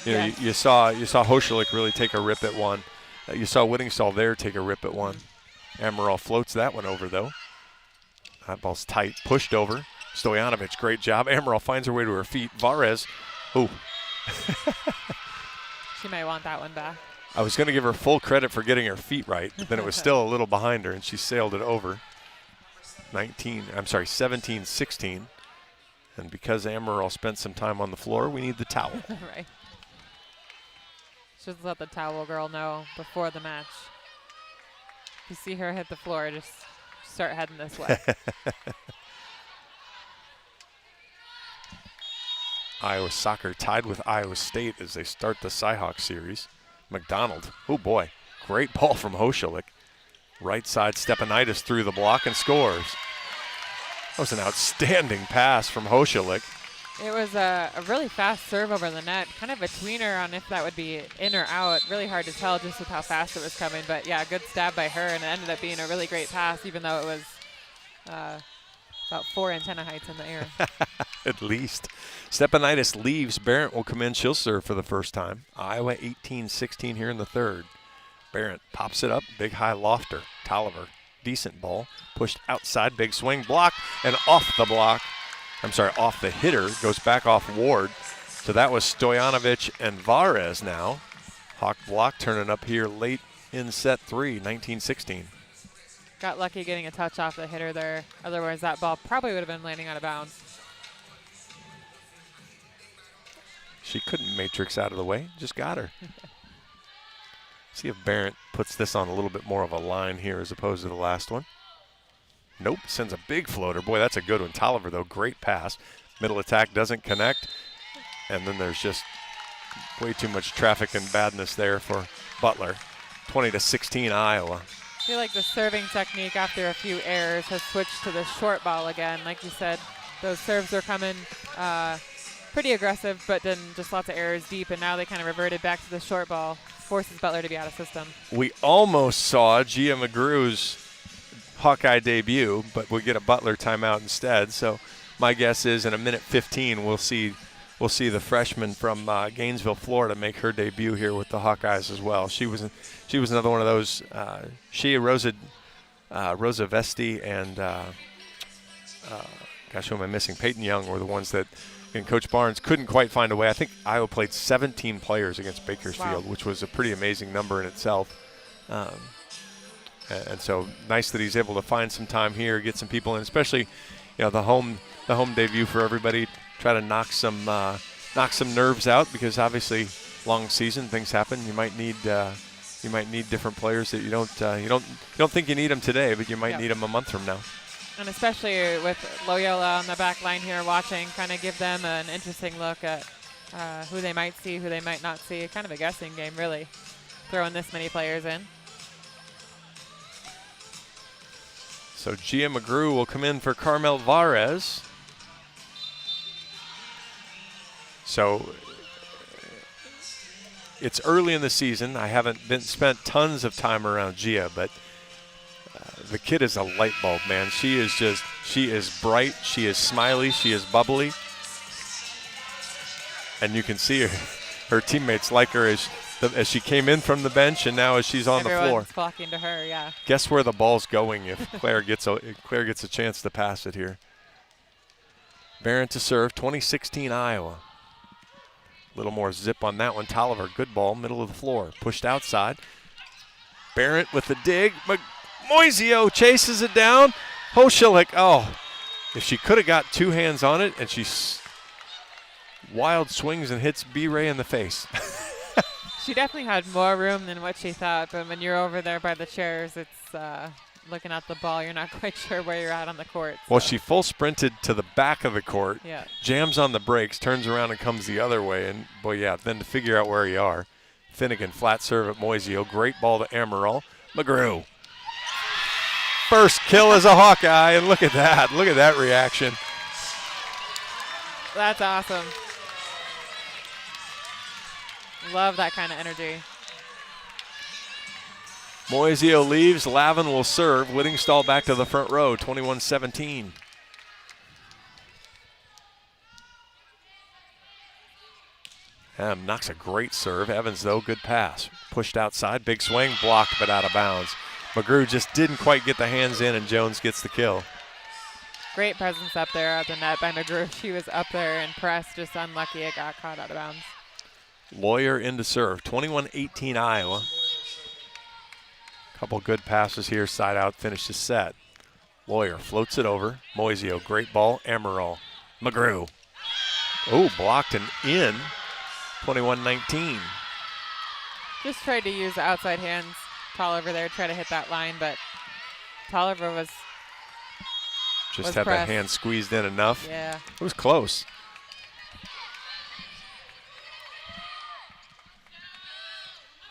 You know, you saw Hoshalik really take a rip at one. You saw Whittingstall there take a rip at one. Amaral floats that one over, though. That ball's tight. Pushed over. Stojanovic, great job. Amaral finds her way to her feet. Varez, ooh. She might want that one back. I was going to give her full credit for getting her feet right, but then it was still a little behind her, and she sailed it over. 17-16. And because Amaral spent some time on the floor, we need the towel. Right. Just let the towel girl know before the match. If you see her hit the floor, just start heading this way. Iowa soccer tied with Iowa State as they start the Cyhawk series. McDonald, oh boy, great ball from Hoshalik. Right side, Stepanidis through the block and scores. That was an outstanding pass from Hoshalik. It was a really fast serve over the net, kind of a tweener on if that would be in or out. Really hard to tell just with how fast it was coming, but yeah, good stab by her, and it ended up being a really great pass, even though it was about 4 antenna heights in the air. At least. Stepanidis leaves. Barrett will come in. She'll serve for the first time. Iowa 18-16 here in the third. Barrett pops it up. Big high lofter. Tolliver. Decent ball. Pushed outside. Big swing. Block. And off the block. I'm sorry, off the hitter. Goes back off Ward. So that was Stojanovic and Varez now. Hawk block turning up here late in set 3, 19-16. Got lucky getting a touch off the hitter there. Otherwise, that ball probably would have been landing out of bounds. She couldn't matrix out of the way. Just got her. See if Barrett puts this on a little bit more of a line here as opposed to the last one. Nope, sends a big floater. Boy, that's a good one. Tolliver, though, great pass. Middle attack doesn't connect. And then there's just way too much traffic and badness there for Butler. 20-16 Iowa. I feel like the serving technique after a few errors has switched to the short ball again. Like you said, those serves are coming pretty aggressive, but then just lots of errors deep, and now they kind of reverted back to the short ball. Forces Butler to be out of system. We almost saw Gia McGrew's Hawkeye debut, but we'll get a Butler timeout instead. So my guess is in a minute 15 we'll see the freshman from Gainesville, Florida, make her debut here with the Hawkeyes as well. She was another one of those. Rosa Vesti and gosh, who am I missing? Peyton Young were the ones that, and Coach Barnes couldn't quite find a way. I think Iowa played 17 players against Bakersfield, wow, which was a pretty amazing number in itself. And so nice that he's able to find some time here, get some people in, especially, the home debut for everybody. Try to knock some nerves out, because obviously long season, things happen. You might need different players that you don't think you need them today, but you might need them a month from now. And especially with Loyola on the back line here watching, kind of give them an interesting look at who they might see, who they might not see. Kind of a guessing game, really, throwing this many players in. So Gia McGrew will come in for Carmel Varez. So it's early in the season. I haven't spent tons of time around Gia, but the kid is a light bulb, man. She is bright. She is smiley. She is bubbly. And you can see her teammates like her as she came in from the bench, and now as she's on the floor. Everyone's flocking to her, yeah. Guess where the ball's going if Claire gets a chance to pass it here. Barron to serve, 20-16 Iowa. A little more zip on that one. Tolliver, good ball, middle of the floor. Pushed outside. Barrett with the dig. Moisio chases it down. Hoshalik, if she could have got two hands on it, and she wild swings and hits B-Ray in the face. She definitely had more room than what she thought, but when you're over there by the chairs, it's looking at the ball, you're not quite sure where you're at on the court. So. Well, she full sprinted to the back of the court, yeah, jams on the brakes, turns around and comes the other way, and boy, yeah, then to figure out where you are. Finnegan, flat serve at Moisio, great ball to Amaral. McGrew. First kill as a Hawkeye, and look at that reaction. That's awesome. Love that kind of energy. Moisio leaves. Lavin will serve. Whittingstall back to the front row, 21-17. Knocks a great serve. Evans, though, good pass. Pushed outside, big swing, blocked but out of bounds. McGrew just didn't quite get the hands in, and Jones gets the kill. Great presence up there at the net by McGrew. She was up there and pressed, just unlucky it got caught out of bounds. Lawyer into serve, 21-18 Iowa. Couple good passes here, side out, finish the set. Lawyer floats it over. Moisio, great ball. Emerald. McGrew. Oh, blocked and in. 21-19. Just tried to use the outside hands. Tolliver there, try to hit that line, but Tolliver was just had pressed. the hand squeezed in enough. Yeah. It was close.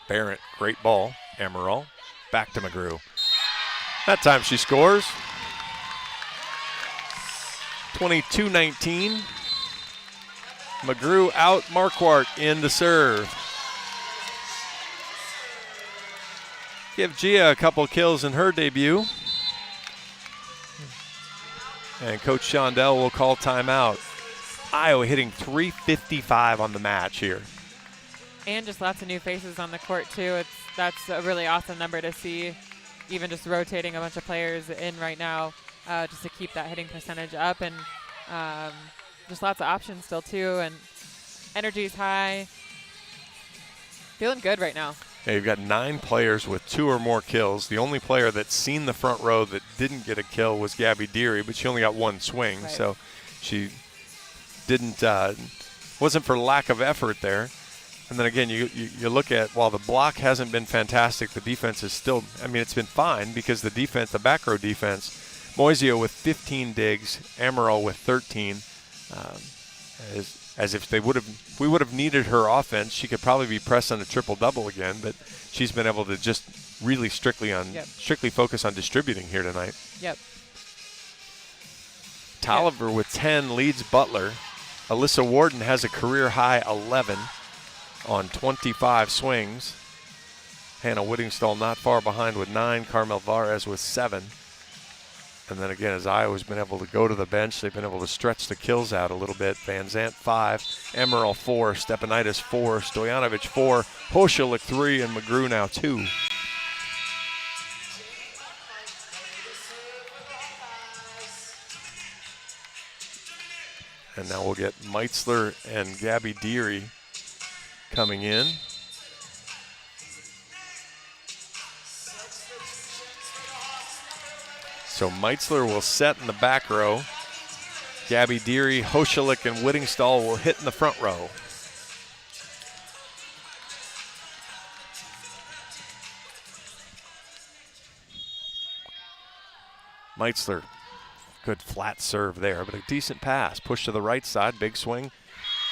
Barrett, great ball. Emerald, back to McGrew. That time she scores. 22-19. McGrew out, Marquardt in to serve. Give Gia a couple kills in her debut. And Coach Shondell will call timeout. Iowa hitting .355 on the match here. And just lots of new faces on the court, too. That's a really awesome number to see, even just rotating a bunch of players in right now, just to keep that hitting percentage up. And just lots of options still, too. And energy's high. Feeling good right now. Yeah, you've got 9 players with 2 or more kills. The only player that's seen the front row that didn't get a kill was Gabby Deary, but she only got 1 swing. Right. So she didn't, wasn't for lack of effort there. And then again, you look at, while the block hasn't been fantastic, the defense is still, I mean, it's been fine because the defense, the back row defense, Moisio with 15 digs, Amaral with 13. As if we would have needed her offense, she could probably be pressed on a triple-double again, but she's been able to just really strictly focus on distributing here tonight. Yep. Tolliver with 10 leads Butler. Alyssa Warden has a career-high 11 on 25 swings. Hannah Whittingstall not far behind with 9. Carmel Varez with 7. And then again, as Iowa's been able to go to the bench, they've been able to stretch the kills out a little bit. Van Zant 5, Emerald 4, Stepanitis 4, Stojanovic 4, Hoshalik 3, and McGrew now 2. And now we'll get Meitzler and Gabby Deary coming in. So Meitzler will set in the back row. Gabby Deary, Hoshalik, and Whittingstall will hit in the front row. Meitzler, good flat serve there, but a decent pass. Push to the right side, big swing.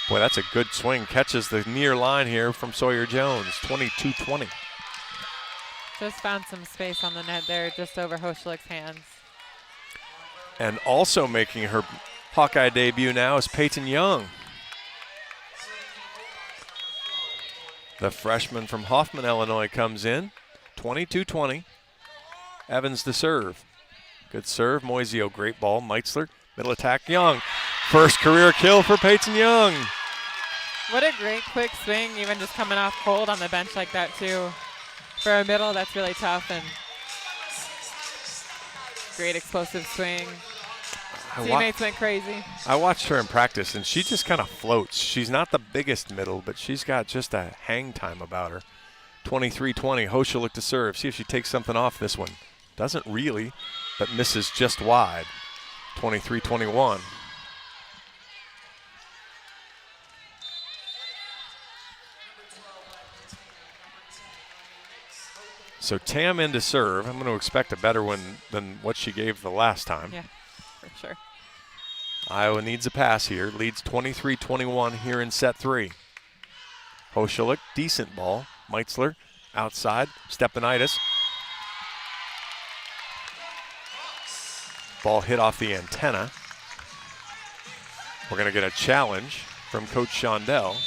Boy, that's a good swing. Catches the near line here from Sawyer Jones, 22-20. Just found some space on the net there, just over Hoshalik's hands. And also making her Hawkeye debut now is Peyton Young. The freshman from Hoffman, Illinois comes in, 22-20. Evans to serve. Good serve, Moisio, great ball. Meitzler, middle attack, Young. First career kill for Peyton Young. What a great quick swing, even just coming off cold on the bench like that too. For a middle, that's really tough, and great explosive swing. Teammates went crazy. I watched her in practice, and she just kind of floats. She's not the biggest middle, but she's got just a hang time about her. 23-20, Hoshalik to serve. See if she takes something off this one. Doesn't really, but misses just wide. 23-21. So Tam in to serve. I'm going to expect a better one than what she gave the last time. Yeah, for sure. Iowa needs a pass here. Leads 23-21 here in set 3. Hoshalik, decent ball. Meitzler, outside. Stepanitis. Ball hit off the antenna. We're going to get a challenge from Coach Shondell.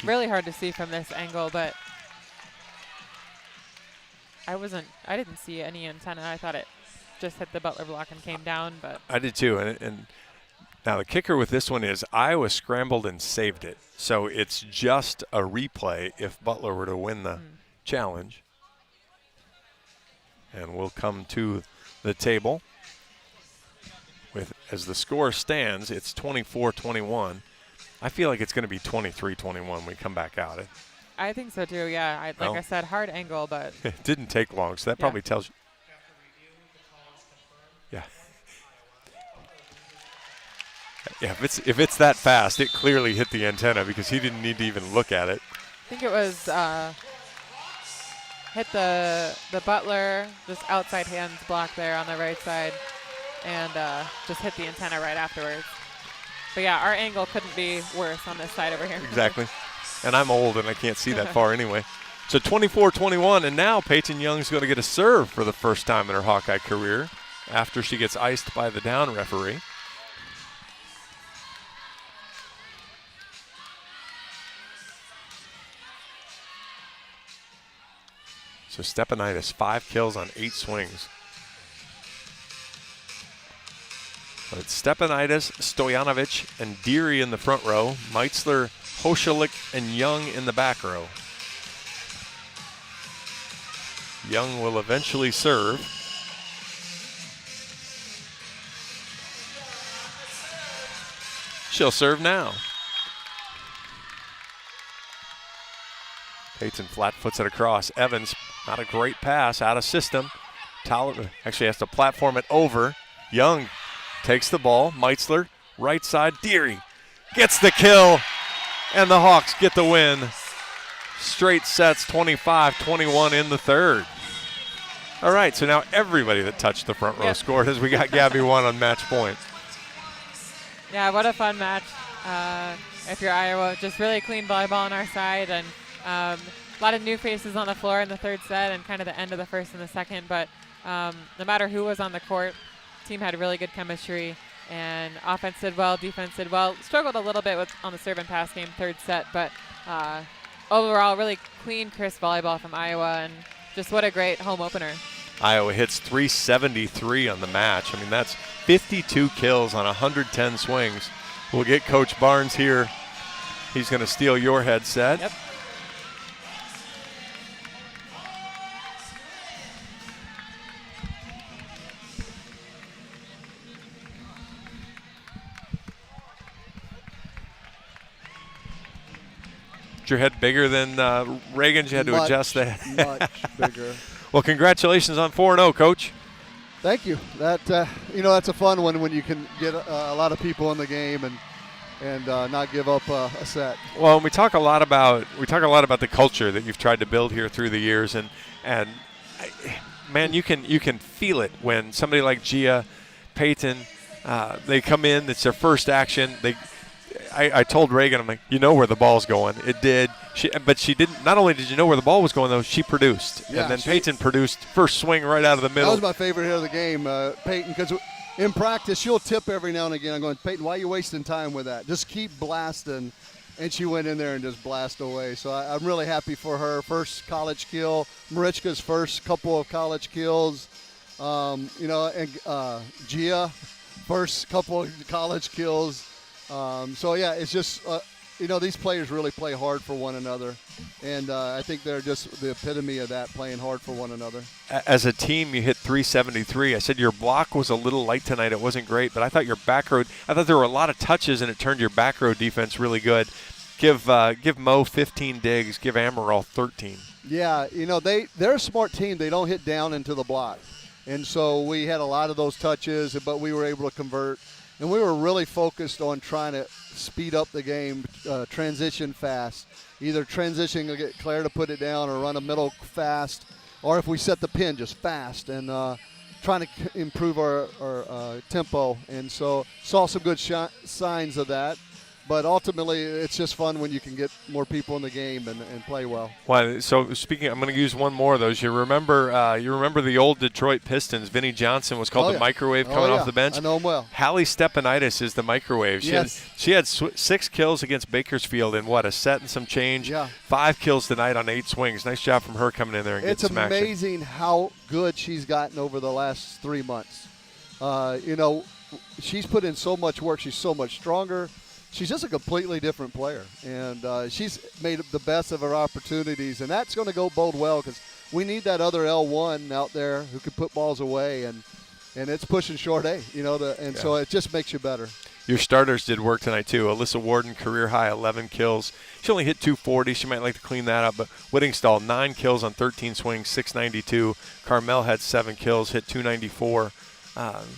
really hard to see from this angle, but I didn't see any antenna. I thought it just hit the Butler block and came down, but I did too. And now the kicker with this one is Iowa scrambled and saved it. So it's just a replay if Butler were to win the challenge. And we'll come to the table with, as the score stands, it's 24-21. I feel like it's going to be 23-21 when we come back out. I think so too, yeah. Like I said, hard angle, but it didn't take long, so that probably tells you. Yeah. Yeah, if it's that fast, it clearly hit the antenna because he didn't need to even look at it. I think it was hit the Butler, just outside hands block there on the right side, and just hit the antenna right afterwards. But yeah, our angle couldn't be worse on this side over here. Exactly. And I'm old and I can't see that far anyway. So 24-21, and now Peyton Young's going to get a serve for the first time in her Hawkeye career after she gets iced by the down referee. So Stepanidis, 5 kills on 8 swings. So it's Stepanidis, Stojanovic, and Deary in the front row. Meitzler, Hoshalik, and Young in the back row. Young will eventually serve. She'll serve now. Peyton flat foots it across. Evans, not a great pass, out of system. Actually has to platform it over. Young takes the ball. Meitzler, right side. Deary gets the kill, and the Hawks get the win. Straight sets, 25-21 in the third. All right, so now everybody that touched the front row scored as we got Gabby 1 on match point. Yeah, what a fun match. If you're Iowa, just really clean volleyball on our side, and a lot of new faces on the floor in the third set and kind of the end of the first and the second. But no matter who was on the court, the team had really good chemistry, and offense did well, defense did well. Struggled a little bit on the serve and pass game third set, but overall really clean, crisp volleyball from Iowa, and just what a great home opener. Iowa hits 373 on the match. I mean, that's 52 kills on 110 swings. We'll get Coach Barnes here. He's going to steal your headset. Yep. Is your head bigger than Reagan's? You had to adjust that. Much bigger. Well, congratulations on 4-0, Coach. Thank you. That that's a fun one when you can get a lot of people in the game and not give up a set. Well, we talk a lot about the culture that you've tried to build here through the years, and man, you can feel it when somebody like Gia, Peyton, they come in. It's their first action. I told Reagan, I'm like, you know where the ball's going. It did. But she didn't. Not only did you know where the ball was going, though, she produced. Yeah, and then Peyton produced first swing right out of the middle. That was my favorite hit of the game, Peyton, because in practice she'll tip every now and again. I'm going, Peyton, why are you wasting time with that? Just keep blasting. And she went in there and just blasted away. So I'm really happy for her. First college kill. Marichka's first couple of college kills. And Gia, first couple of college kills. It's just, these players really play hard for one another. And I think they're just the epitome of that, playing hard for one another. As a team, you hit 373. I said your block was a little light tonight. It wasn't great, but I thought there were a lot of touches, and it turned your back row defense really good. Give Mo 15 digs. Give Amaral 13. Yeah, they're a smart team. They don't hit down into the block. And so we had a lot of those touches, but we were able to convert. And we were really focused on trying to speed up the game, transition fast. Either transition to get Claire to put it down or run a middle fast, or if we set the pin, just fast, and trying to improve our tempo. And so saw some good signs of that. But ultimately, it's just fun when you can get more people in the game and play well. Well, so speaking, I'm going to use one more of those. You remember the old Detroit Pistons? Vinnie Johnson was called the microwave coming off the bench. I know him well. Hallie Stepanitis is the microwave. She had 6 kills against Bakersfield in a set and some change. Yeah. 5 kills tonight on 8 swings. Nice job from her coming in there and getting some action. It's amazing how good she's gotten over the last 3 months. She's put in so much work. She's so much stronger. She's just a completely different player, and she's made the best of her opportunities, and that's going to go bode well because we need that other L1 out there who can put balls away, and it's pushing short A, so it just makes you better. Your starters did work tonight, too. Alyssa Warden, career-high 11 kills. She only hit 240. She might like to clean that up, but Whittingstall, 9 kills on 13 swings, 692. Carmel had 7 kills, hit 294.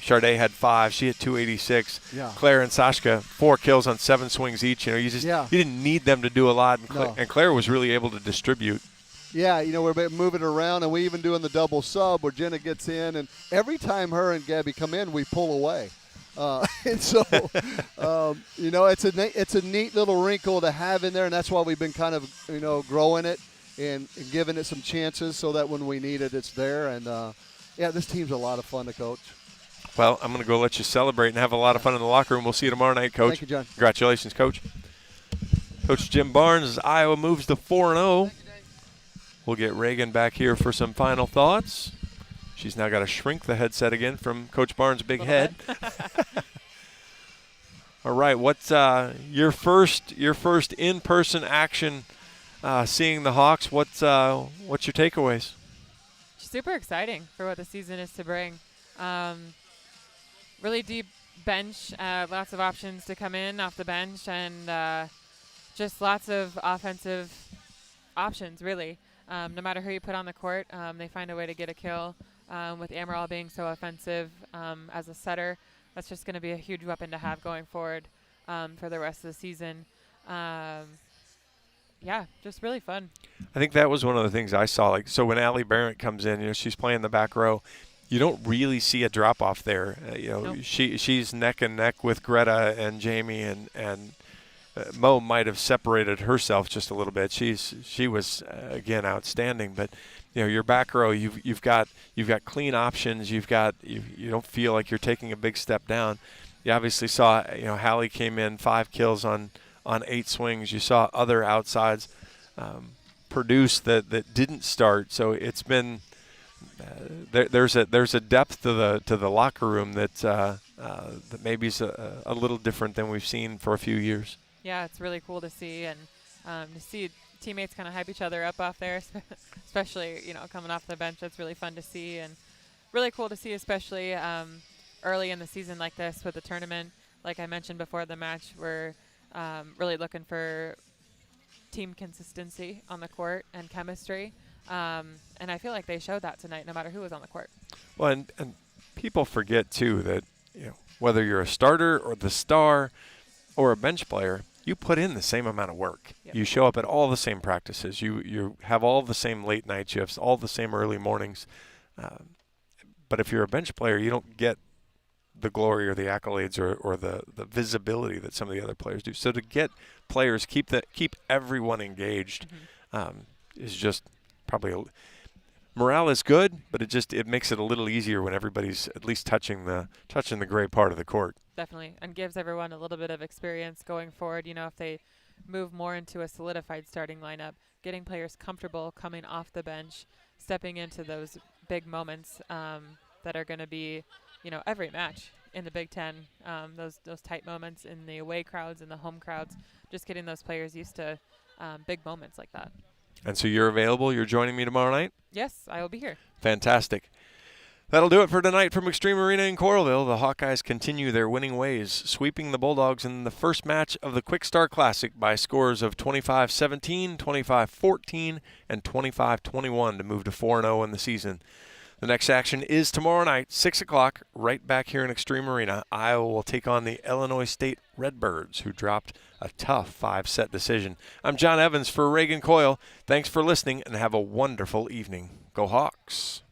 Charday had 5. She hit 286. Yeah. Claire and Sashka, 4 kills on 7 swings each. You didn't need them to do a lot, and Claire was really able to distribute. Yeah, we're moving moving and we even doing the double sub where Jenna gets in, and every time her and Gabby come in, we pull away. And so, it's a neat little wrinkle to have in there, and that's why we've been kind of, growing it and giving it some chances so that when we need it, it's there. And, this team's a lot of fun to coach. Well, I'm going to go let you celebrate and have a lot of fun in the locker room. We'll see you tomorrow night, Coach. Thank you, John. Congratulations, Coach. Coach Jim Barnes, as Iowa moves to 4-0. We'll get Reagan back here for some final thoughts. She's now got to shrink the headset again from Coach Barnes' big head. All right, what's your first in-person action seeing the Hawks? What's your takeaways? Super exciting for what the season is to bring. Really deep bench, lots of options to come in off the bench, and just lots of offensive options, really. No matter who you put on the court, they find a way to get a kill. With Amaral being so offensive as a setter, that's just going to be a huge weapon to have going forward for the rest of the season. Just really fun. I think that was one of the things I saw. So when Allie Barrett comes in, she's playing the back row. You don't really see a drop off there. Nope. She's neck and neck with Greta and Jamie, and Mo might have separated herself just a little bit. She was again outstanding, but your back row, you've got clean options. You don't feel like you're taking a big step down. You obviously saw Hallie came in 5 kills on 8 swings. You saw other outsides produce that didn't start. So it's been there's a depth to the locker room that maybe is a little different than we've seen for a few years. Yeah, it's really cool to see, and to see teammates kind of hype each other up off there, especially coming off the bench. That's really fun to see, and really cool to see, especially early in the season like this with the tournament. Like I mentioned before the match, we're really looking for team consistency on the court and chemistry, and I feel like they showed that tonight, no matter who was on the court. Well, and people forget too that whether you're a starter or the star or a bench player, you put in the same amount of work. Yep. You show up at all the same practices. You have all the same late night shifts, all the same early mornings. But if you're a bench player, you don't get the glory or the accolades or the visibility that some of the other players do. So to get players, keep everyone engaged, is just probably morale is good, but it makes it a little easier when everybody's at least touching the gray part of the court. Definitely, and gives everyone a little bit of experience going forward. If they move more into a solidified starting lineup, getting players comfortable coming off the bench, stepping into those big moments that are going to be, every match in the Big Ten, those tight moments in the away crowds and the home crowds, just getting those players used to big moments like that. And so you're available? You're joining me tomorrow night? Yes, I will be here. Fantastic. That'll do it for tonight from Extreme Arena in Coralville. The Hawkeyes continue their winning ways, sweeping the Bulldogs in the first match of the Kwik Start Classic by scores of 25-17, 25-14, and 25-21 to move to 4-0 in the season. The next action is tomorrow night, 6 o'clock, right back here in Extreme Arena. Iowa will take on the Illinois State Redbirds, who dropped a tough 5-set decision. I'm John Evans for Reagan Coyle. Thanks for listening, and have a wonderful evening. Go Hawks.